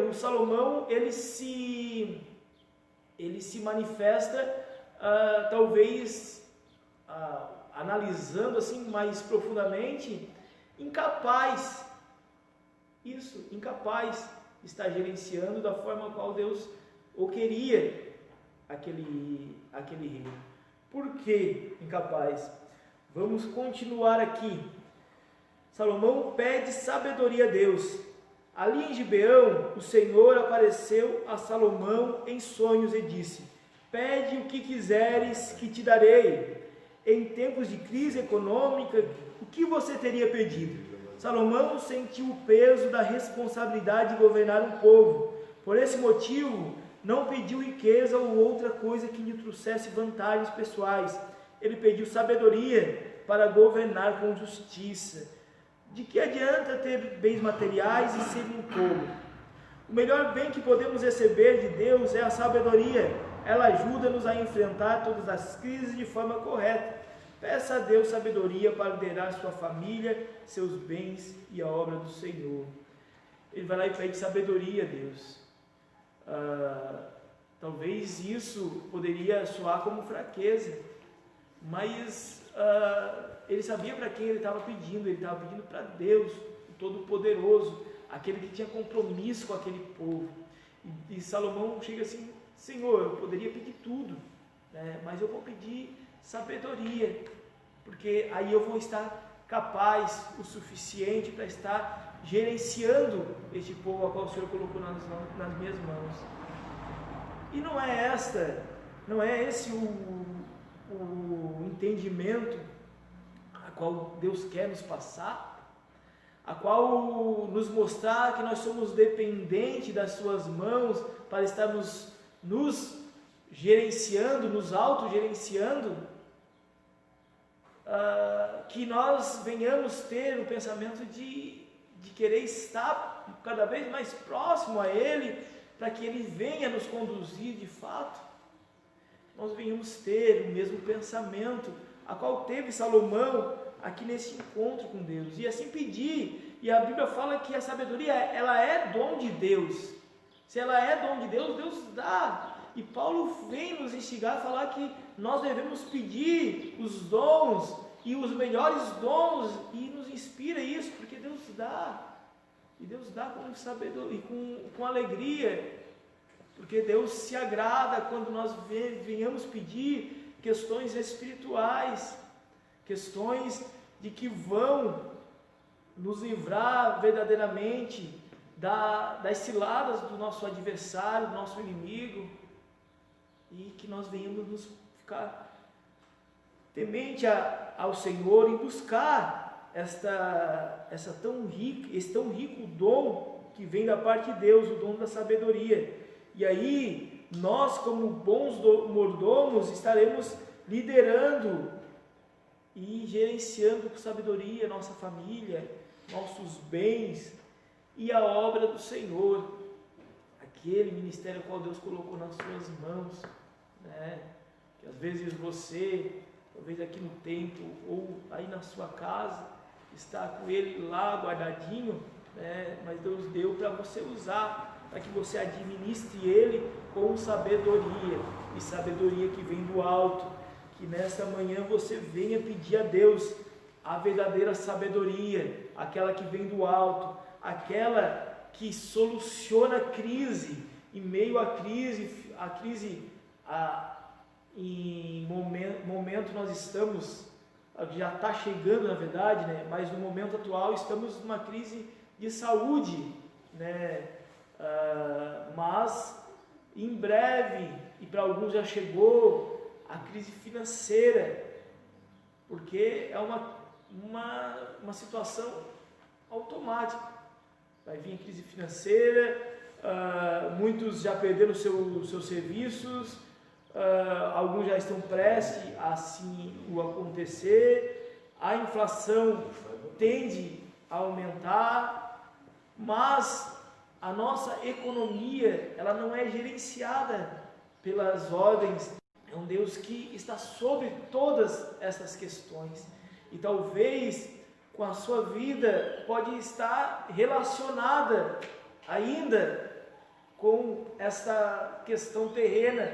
o Salomão ele se manifesta, talvez analisando assim mais profundamente, incapaz de estar gerenciando da forma qual Deus o queria aquele reino. Por que incapaz? Vamos continuar aqui. Salomão pede sabedoria a Deus. Ali em Gibeão, o Senhor apareceu a Salomão em sonhos e disse: pede o que quiseres que te darei. Em tempos de crise econômica, o que você teria pedido? Salomão sentiu o peso da responsabilidade de governar um povo. Por esse motivo, não pediu riqueza ou outra coisa que lhe trouxesse vantagens pessoais. Ele pediu sabedoria para governar com justiça. De que adianta ter bens materiais e ser um tolo? O melhor bem que podemos receber de Deus é a sabedoria. Ela ajuda-nos a enfrentar todas as crises de forma correta. Peça a Deus sabedoria para liderar sua família, seus bens e a obra do Senhor. Ele vai lá e pede sabedoria a Deus. Talvez isso poderia soar como fraqueza, mas ele sabia para quem ele estava pedindo para Deus, o Todo-Poderoso, aquele que tinha compromisso com aquele povo. E Salomão chega assim: Senhor, eu poderia pedir tudo, né? Mas eu vou pedir sabedoria, porque aí eu vou estar capaz o suficiente para estar gerenciando este povo a qual o Senhor colocou nas minhas mãos. E não é esse o entendimento a qual Deus quer nos passar, a qual nos mostrar que nós somos dependentes das suas mãos para estarmos nos gerenciando, nos autogerenciando, que nós venhamos ter o pensamento de querer estar cada vez mais próximo a Ele, para que Ele venha nos conduzir de fato. Nós venhamos ter o mesmo pensamento a qual teve Salomão aqui nesse encontro com Deus, e assim pedir. E a Bíblia fala que a sabedoria, ela é dom de Deus. Se ela é dom de Deus, Deus dá. E Paulo vem nos instigar a falar que nós devemos pedir os dons e os melhores dons, e nos inspira isso, porque Deus dá. E Deus dá com sabedoria e com alegria, porque Deus se agrada quando nós venhamos pedir questões espirituais, questões de que vão nos livrar verdadeiramente das ciladas do nosso adversário, do nosso inimigo, e que nós venhamos nos ficar temente ao Senhor e buscar esse tão rico dom que vem da parte de Deus, o dom da sabedoria. E aí, nós como bons mordomos estaremos liderando e gerenciando com sabedoria nossa família, nossos bens e a obra do Senhor, aquele ministério qual Deus colocou nas suas mãos, né? Que às vezes você, talvez aqui no templo ou aí na sua casa, está com ele lá guardadinho, né? Mas Deus deu para você usar, para que você administre ele com sabedoria, e sabedoria que vem do alto. Que nesta manhã você venha pedir a Deus a verdadeira sabedoria, aquela que vem do alto, aquela que soluciona a crise, em meio à crise, em momento nós estamos, já está chegando na verdade, né? Mas no momento atual estamos numa crise de saúde, né? Mas em breve E para alguns já chegou a crise financeira, porque é uma situação automática. Vai vir a crise financeira, muitos já perderam seus serviços, alguns já estão prestes a assim o acontecer, a inflação tende a aumentar, mas a nossa economia, ela não é gerenciada pelas ordens. É um Deus que está sobre todas essas questões. E talvez com a sua vida pode estar relacionada ainda com essa questão terrena,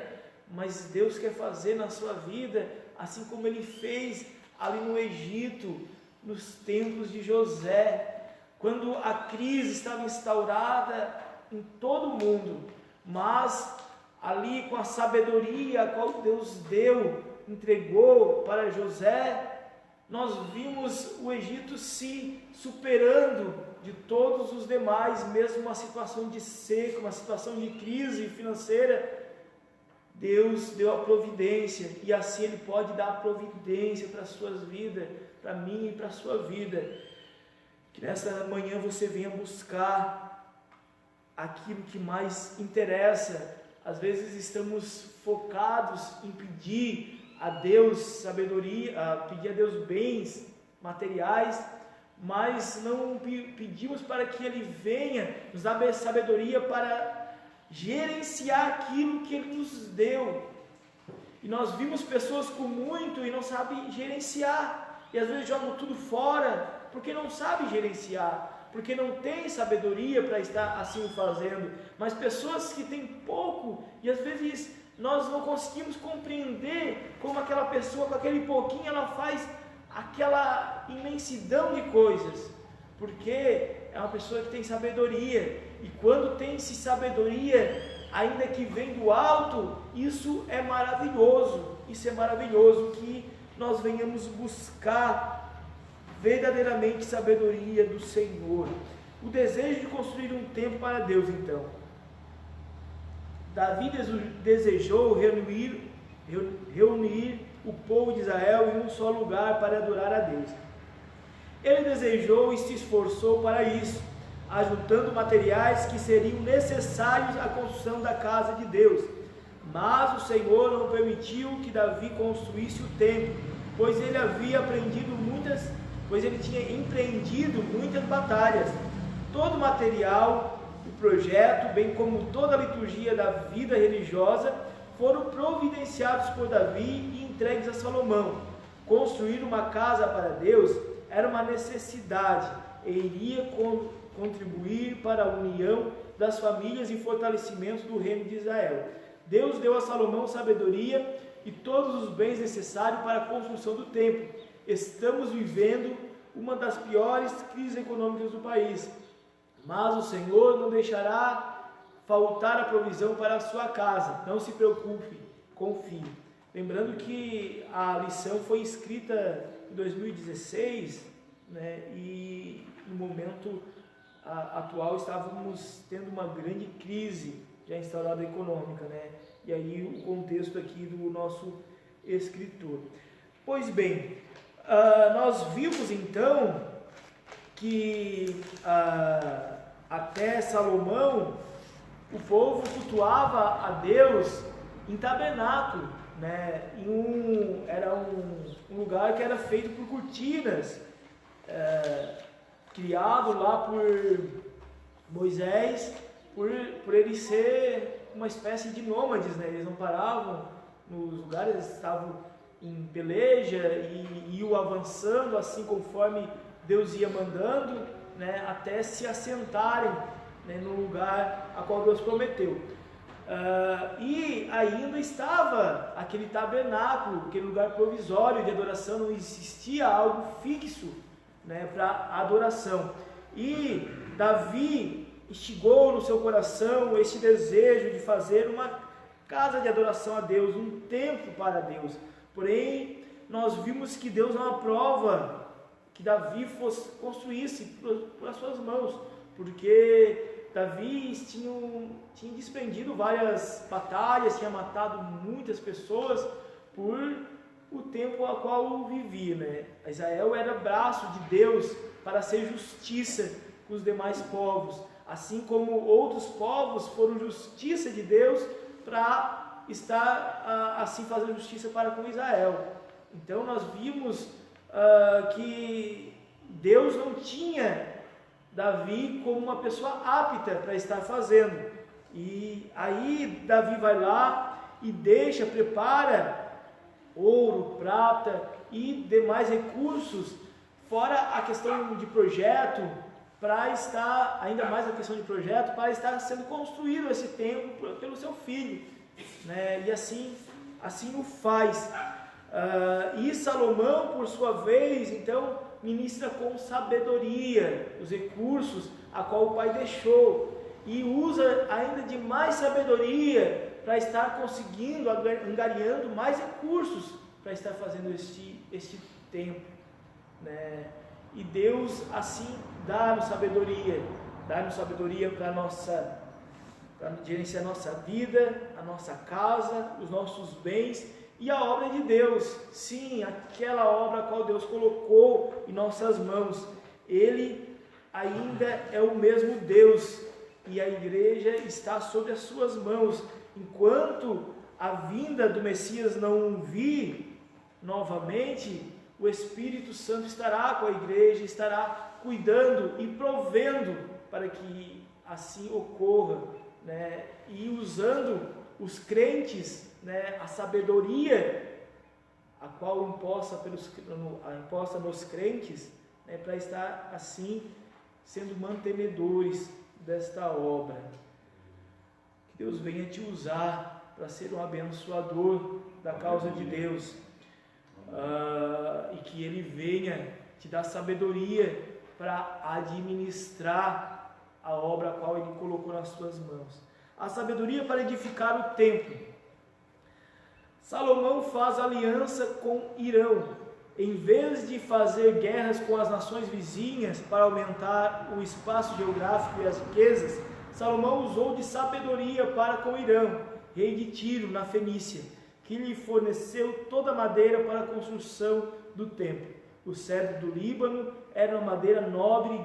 mas Deus quer fazer na sua vida, assim como Ele fez ali no Egito, nos tempos de José, quando a crise estava instaurada em todo o mundo, mas ali com a sabedoria a qual Deus entregou para José, nós vimos o Egito se superando de todos os demais, mesmo uma situação de seca, uma situação de crise financeira. Deus deu a providência, e assim Ele pode dar a providência para as suas vidas, para mim e para a sua vida. Que nessa manhã você venha buscar aquilo que mais interessa. Às vezes estamos focados em pedir a Deus sabedoria, pedir a Deus bens materiais, mas não pedimos para que Ele venha nos dar sabedoria para gerenciar aquilo que Ele nos deu. E nós vimos pessoas com muito e não sabem gerenciar, e às vezes jogam tudo fora, porque não sabem gerenciar, porque não tem sabedoria para estar assim fazendo. Mas pessoas que têm pouco, e às vezes nós não conseguimos compreender como aquela pessoa com aquele pouquinho ela faz aquela imensidão de coisas, porque é uma pessoa que tem sabedoria, e quando tem-se sabedoria, ainda que vem do alto, isso é maravilhoso, que nós venhamos buscar verdadeiramente sabedoria do Senhor. O desejo de construir um templo para Deus, então. Davi desejou reunir o povo de Israel em um só lugar para adorar a Deus. Ele desejou e se esforçou para isso, ajuntando materiais que seriam necessários à construção da casa de Deus. Mas o Senhor não permitiu que Davi construísse o templo, pois ele tinha empreendido muitas batalhas. Todo o material, o projeto, bem como toda a liturgia da vida religiosa, foram providenciados por Davi e entregues a Salomão. Construir uma casa para Deus era uma necessidade e iria contribuir para a união das famílias e fortalecimento do reino de Israel. Deus deu a Salomão sabedoria e todos os bens necessários para a construção do templo. Estamos vivendo uma das piores crises econômicas do país, mas o Senhor não deixará faltar a provisão para a sua casa. Não se preocupe, confie. Lembrando que a lição foi escrita em 2016, né, e no momento atual estávamos tendo uma grande crise já instaurada econômica, né? E aí o contexto aqui do nosso escritor. Pois bem, nós vimos então que até Salomão o povo cultuava a Deus em tabernáculo, né? Era um lugar que era feito por cortinas, criado lá por Moisés, por ele ser uma espécie de nômades, né? Eles não paravam nos lugares, eles estavam em peleja e iam avançando assim conforme Deus ia mandando, né? Até se assentarem, né, no lugar a qual Deus prometeu. E ainda estava aquele tabernáculo, aquele lugar provisório de adoração, não existia algo fixo, né, para adoração. E Davi instigou no seu coração esse desejo de fazer uma casa de adoração a Deus, um templo para Deus. Porém, nós vimos que Deus não aprova que Davi construísse por as suas mãos, porque Davi tinha desprendido várias batalhas, tinha matado muitas pessoas por o tempo a qual vivia, né? Israel era braço de Deus para ser justiça com os demais povos, assim como outros povos foram justiça de Deus para estar assim fazendo justiça para com Israel. Então nós vimos que Deus não tinha Davi como uma pessoa apta para estar fazendo. E aí Davi vai lá e prepara ouro, prata e demais recursos, fora a questão de projeto, para estar, ainda mais a questão de projeto, para estar sendo construído esse templo pelo seu filho, né? E assim o faz. E Salomão, por sua vez, então, ministra com sabedoria os recursos a qual o pai deixou, e usa ainda de mais sabedoria para estar conseguindo, angariando mais recursos para estar fazendo este templo, né? E Deus assim dá-nos sabedoria para gerenciar a nossa vida, a nossa casa, os nossos bens e a obra de Deus. Sim, aquela obra a qual Deus colocou em nossas mãos. Ele ainda é o mesmo Deus e a igreja está sobre as suas mãos. Enquanto a vinda do Messias não vir novamente, o Espírito Santo estará com a igreja, estará cuidando e provendo para que assim ocorra, né? E usando os crentes, né, a sabedoria a qual imposta nos crentes, né, para estar assim sendo mantenedores desta obra. Que Deus venha te usar para ser um abençoador da causa de Deus, e que Ele venha te dar sabedoria para administrar a obra a qual Ele colocou nas suas mãos. A sabedoria para edificar o templo. Salomão faz aliança com Irão. Em vez de fazer guerras com as nações vizinhas para aumentar o espaço geográfico e as riquezas, Salomão usou de sabedoria para com Irão, rei de Tiro, na Fenícia, que lhe forneceu toda a madeira para a construção do templo. O cedro do Líbano era uma madeira nobre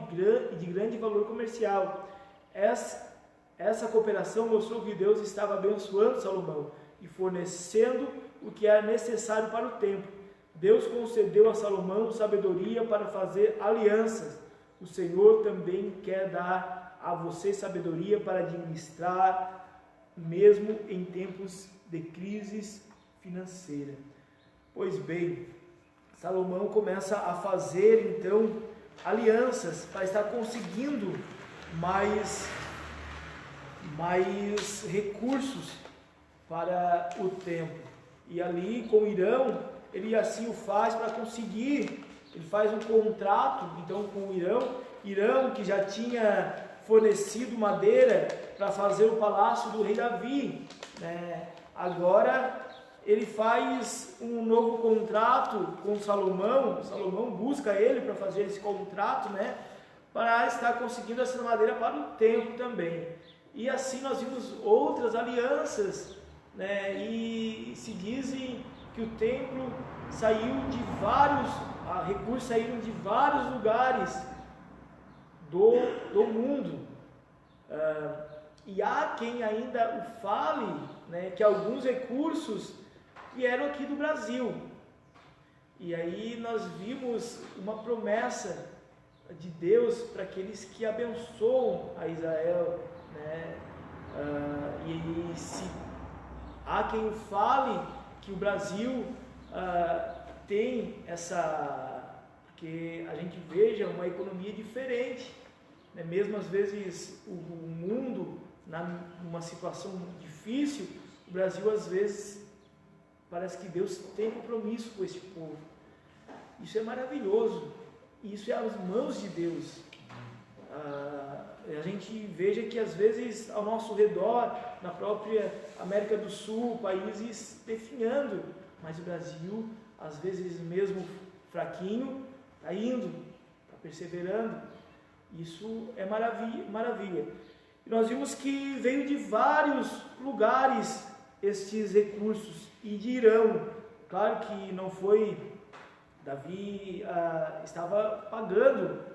e de grande valor comercial. Essa cooperação mostrou que Deus estava abençoando Salomão e fornecendo o que era necessário para o templo. Deus concedeu a Salomão sabedoria para fazer alianças. O Senhor também quer dar a você sabedoria para administrar, mesmo em tempos de crises financeira. Pois bem, Salomão começa a fazer então alianças para estar conseguindo mais recursos para o templo. E ali com Irão, ele assim o faz para conseguir, ele faz um contrato então com o Irão que já tinha fornecido madeira para fazer o palácio do rei Davi, né? Agora ele faz um novo contrato com Salomão busca ele para fazer esse contrato, né? Para estar conseguindo essa madeira para o templo também. E assim nós vimos outras alianças, né? E se dizem que o templo recursos saíram de vários lugares do mundo. E há quem ainda o fale, né, que alguns recursos vieram aqui do Brasil. E aí nós vimos uma promessa de Deus para aqueles que abençoam a Israel, né? E se há quem o fale que o Brasil tem porque a gente veja uma economia diferente, né? Mesmo às vezes o mundo numa situação difícil, o Brasil às vezes parece que Deus tem compromisso com esse povo. Isso é maravilhoso, isso é às mãos de Deus. A gente veja que às vezes ao nosso redor, na própria América do Sul, países definhando, mas o Brasil, às vezes mesmo fraquinho, está indo, está perseverando. Isso é maravilha. E nós vimos que veio de vários lugares estes recursos e de Irão. Claro que não foi, Davi estava pagando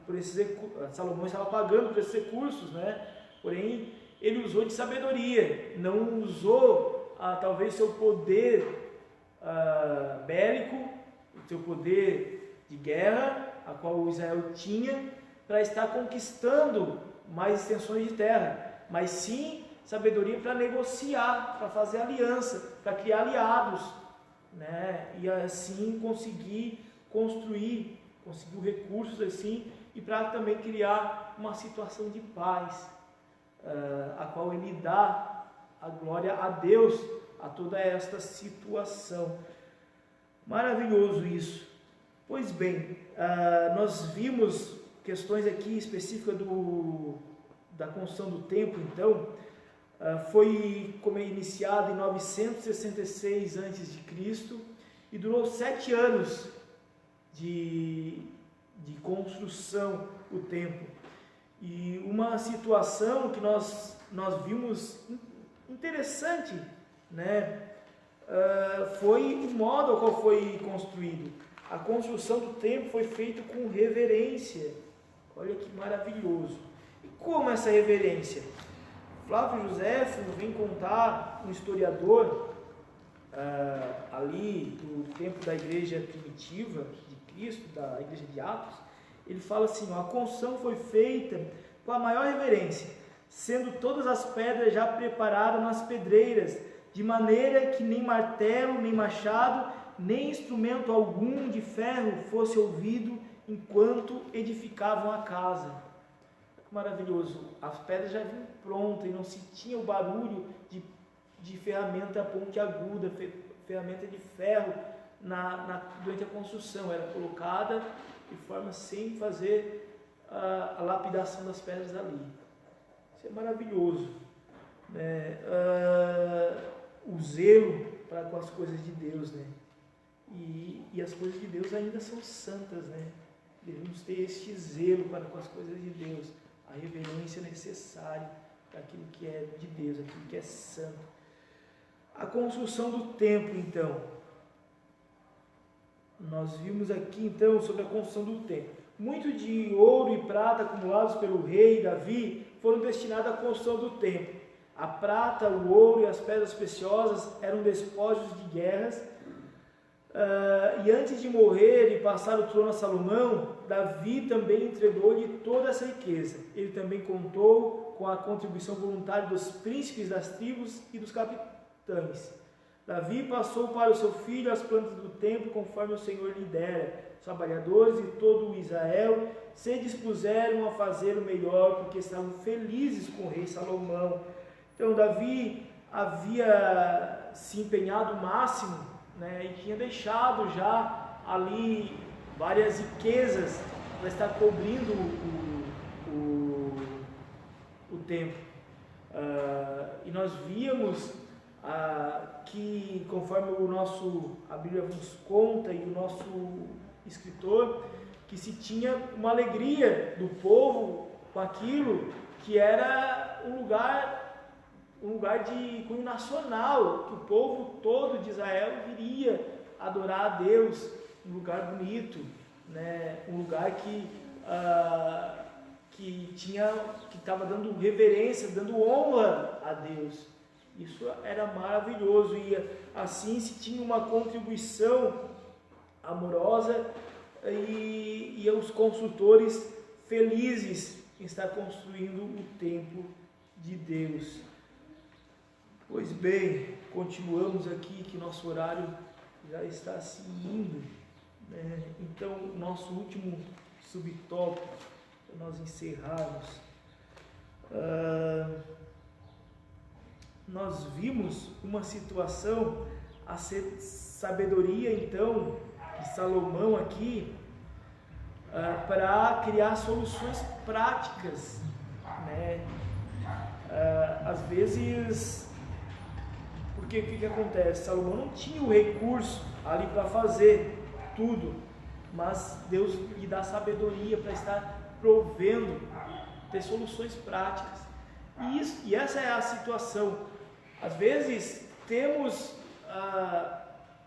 por esses recursos, Salomão estava pagando por esses recursos, né? Porém, ele usou de sabedoria, não usou talvez seu poder bélico, o seu poder de guerra, a qual Israel tinha, para estar conquistando mais extensões de terra, mas sim sabedoria para negociar, para fazer aliança, para criar aliados, né? E assim conseguir construir, conseguir recursos assim, e para também criar uma situação de paz, a qual ele dá a glória a Deus a toda esta situação. Maravilhoso isso. Pois bem, nós vimos questões aqui específicas da construção do templo. Então, foi iniciado em 966 a.C. e durou 7 anos de construção o templo. E uma situação que nós vimos interessante, né? Foi o modo ao qual foi construído. A construção do templo foi feita com reverência. Olha que maravilhoso. E como essa reverência? Flávio Joséfo vem contar, um historiador ali do tempo da igreja primitiva de Cristo, da igreja de Atos. Ele fala assim: a construção foi feita com a maior reverência, sendo todas as pedras já preparadas nas pedreiras, de maneira que nem martelo, nem machado, nem instrumento algum de ferro fosse ouvido enquanto edificavam a casa. Maravilhoso. As pedras já vinham prontas e não se tinha o barulho de ferramenta pontiaguda, ferramenta de ferro durante a construção. Era colocada de forma sem fazer a lapidação das pedras ali. Isso é maravilhoso, né? O zelo com as coisas de Deus, né? E as coisas de Deus ainda são santas, né? Devemos ter este zelo para com as coisas de Deus, a reverência necessária para aquilo que é de Deus, aquilo que é santo. A construção do templo, então. Nós vimos aqui, então, sobre a construção do templo. Muito de ouro e prata acumulados pelo rei Davi foram destinados à construção do templo. A prata, o ouro e as pedras preciosas eram despojos de guerras. E antes de morrer e passar o trono a Salomão, Davi também entregou-lhe toda essa riqueza. Ele também contou com a contribuição voluntária dos príncipes das tribos e dos capitães. Davi passou para o seu filho as plantas do templo, conforme o Senhor lhe dera. Os trabalhadores e todo o Israel se dispuseram a fazer o melhor, porque estavam felizes com o rei Salomão. Então Davi havia se empenhado o máximo, né, e tinha deixado já ali várias riquezas para estar cobrindo o templo. E nós víamos que, conforme a Bíblia nos conta e o nosso escritor, que se tinha uma alegria do povo com aquilo que era um lugar de cunho nacional, que o povo todo de Israel viria adorar a Deus, um lugar bonito, né? Um lugar que estava dando reverência, dando honra a Deus. Isso era maravilhoso, e assim se tinha uma contribuição amorosa e os construtores felizes em estar construindo o templo de Deus. Pois bem, continuamos aqui, que nosso horário já está se indo, né? Então, nosso último subtópico, para nós encerrarmos, nós vimos uma situação, a sabedoria então de Salomão aqui, para criar soluções práticas, né? Às vezes, porque o que acontece? Salomão não tinha o recurso ali para fazer tudo, mas Deus lhe dá sabedoria para estar provendo ter soluções práticas. E essa é a situação. Às vezes temos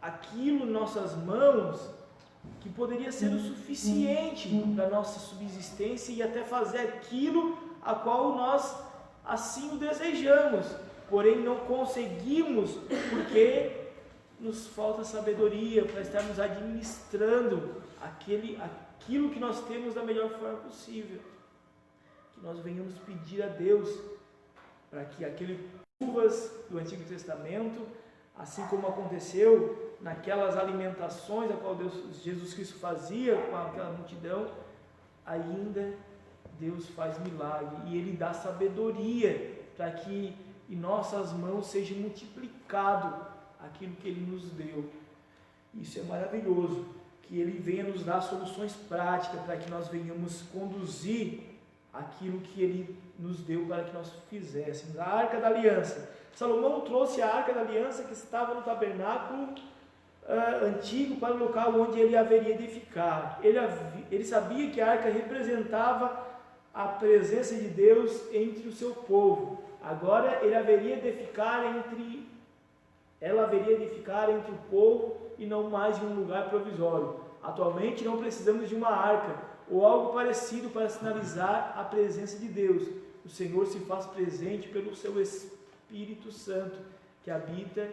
aquilo em nossas mãos que poderia ser o suficiente para a nossa subsistência e até fazer aquilo a qual nós assim o desejamos, porém não conseguimos porque nos falta sabedoria para estarmos administrando aquilo que nós temos da melhor forma possível. Que nós venhamos pedir a Deus para que aquelas uvas do Antigo Testamento, assim como aconteceu naquelas alimentações a qual Jesus Cristo fazia com aquela multidão, ainda Deus faz milagre e Ele dá sabedoria para que em nossas mãos seja multiplicado aquilo que Ele nos deu. Isso é maravilhoso, que Ele venha nos dar soluções práticas para que nós venhamos conduzir aquilo que Ele nos deu para que nós fizéssemos. A Arca da Aliança. Salomão trouxe a Arca da Aliança que estava no tabernáculo antigo para o local onde ele haveria de ficar. Ele sabia que a Arca representava a presença de Deus entre o seu povo. Agora ela haveria de ficar entre o povo e não mais em um lugar provisório. Atualmente não precisamos de uma arca ou algo parecido para sinalizar a presença de Deus. O Senhor se faz presente pelo seu Espírito Santo que habita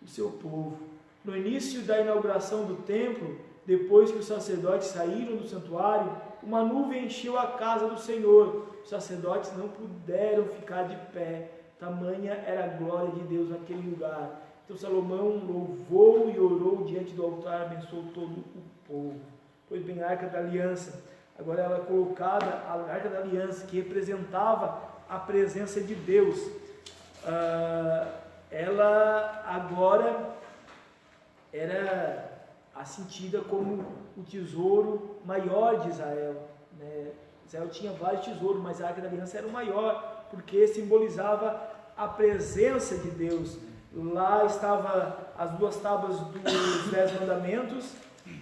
o seu povo. No início da inauguração do templo, depois que os sacerdotes saíram do santuário, uma nuvem encheu a casa do Senhor. Os sacerdotes não puderam ficar de pé, tamanha era a glória de Deus naquele lugar. Então Salomão louvou e orou diante do altar, abençoou todo o povo. Pois bem, a Arca da Aliança, agora ela é colocada, a Arca da Aliança, que representava a presença de Deus, ela agora era sentida como o tesouro maior de Israel, né? Israel tinha vários tesouros, mas a Arca da Aliança era o maior, porque simbolizava a presença de Deus. Lá estavam as 2 tábuas dos 10 mandamentos,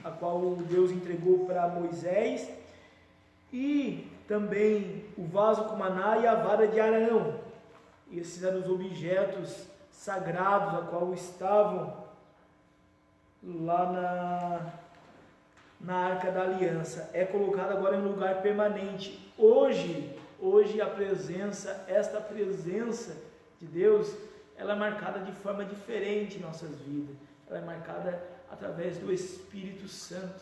a qual Deus entregou para Moisés, e também o vaso com maná e a vara de Arão. Esses eram os objetos sagrados, a qual estavam lá na Arca da Aliança. É colocada agora em um lugar permanente. Hoje esta presença de Deus, ela é marcada de forma diferente em nossas vidas. Ela é marcada através do Espírito Santo.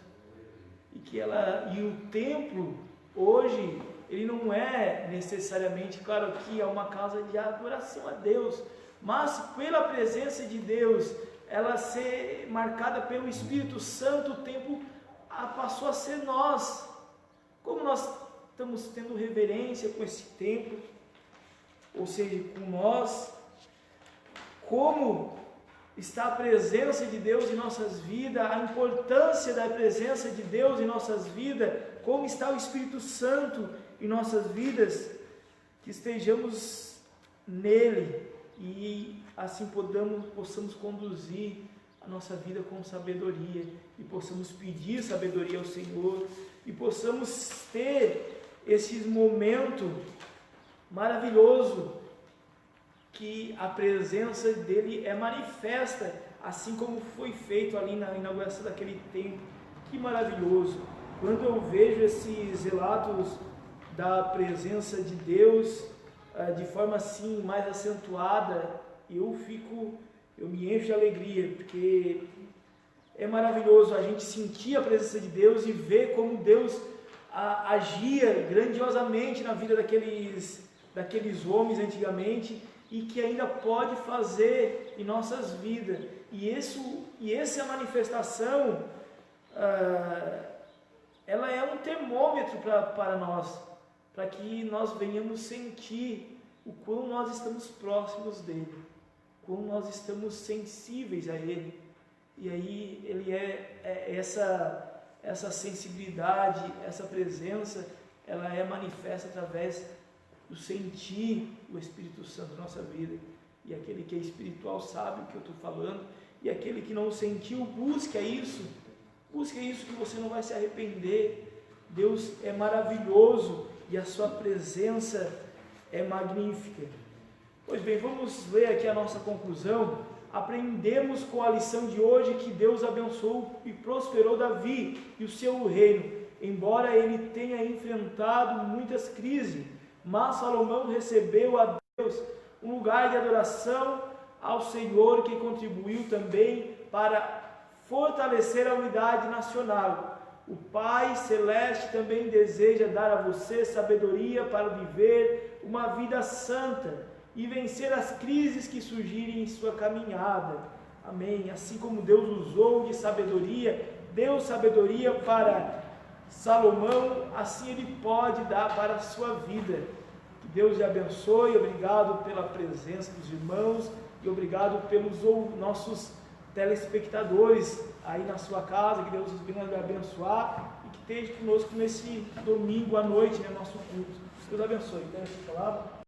E o templo, hoje, ele não é necessariamente, claro que é uma casa de adoração a Deus, mas pela presença de Deus, ela ser marcada pelo Espírito Santo, o templo passou a ser nós. Como nós estamos tendo reverência com esse templo, ou seja, com nós, como está a presença de Deus em nossas vidas, a importância da presença de Deus em nossas vidas, como está o Espírito Santo em nossas vidas, que estejamos nele e assim possamos conduzir a nossa vida com sabedoria e possamos pedir sabedoria ao Senhor e possamos ter esses momentos maravilhosos que a presença dele é manifesta, assim como foi feito ali na inauguração daquele templo. Que maravilhoso! Quando eu vejo esses relatos da presença de Deus de forma assim mais acentuada, eu me encho de alegria, porque é maravilhoso a gente sentir a presença de Deus e ver como Deus agia grandiosamente na vida daqueles homens antigamente, e que ainda pode fazer em nossas vidas. E essa manifestação, ela é um termômetro para nós, para que nós venhamos sentir o quão nós estamos próximos dele, quão nós estamos sensíveis a ele. E aí ele essa sensibilidade, essa presença, ela é manifesta através do sentir o Espírito Santo na nossa vida. E aquele que é espiritual sabe o que eu estou falando, e aquele que não sentiu, busca isso que você não vai se arrepender. Deus é maravilhoso e a sua presença é magnífica. Pois bem, vamos ler aqui a nossa conclusão. Aprendemos com a lição de hoje que Deus abençoou e prosperou Davi e o seu reino, embora ele tenha enfrentado muitas crises, mas Salomão recebeu a Deus um lugar de adoração ao Senhor, que contribuiu também para fortalecer a unidade nacional. O Pai Celeste também deseja dar a você sabedoria para viver uma vida santa e vencer as crises que surgirem em sua caminhada. Amém. Assim como Deus usou de sabedoria, deu sabedoria para Salomão, assim Ele pode dar para a sua vida. Que Deus lhe abençoe. Obrigado pela presença dos irmãos e obrigado pelos nossos telespectadores aí na sua casa. Que Deus venha lhe abençoar e que esteja conosco nesse domingo à noite, nosso culto. Deus abençoe. Quero essa palavra.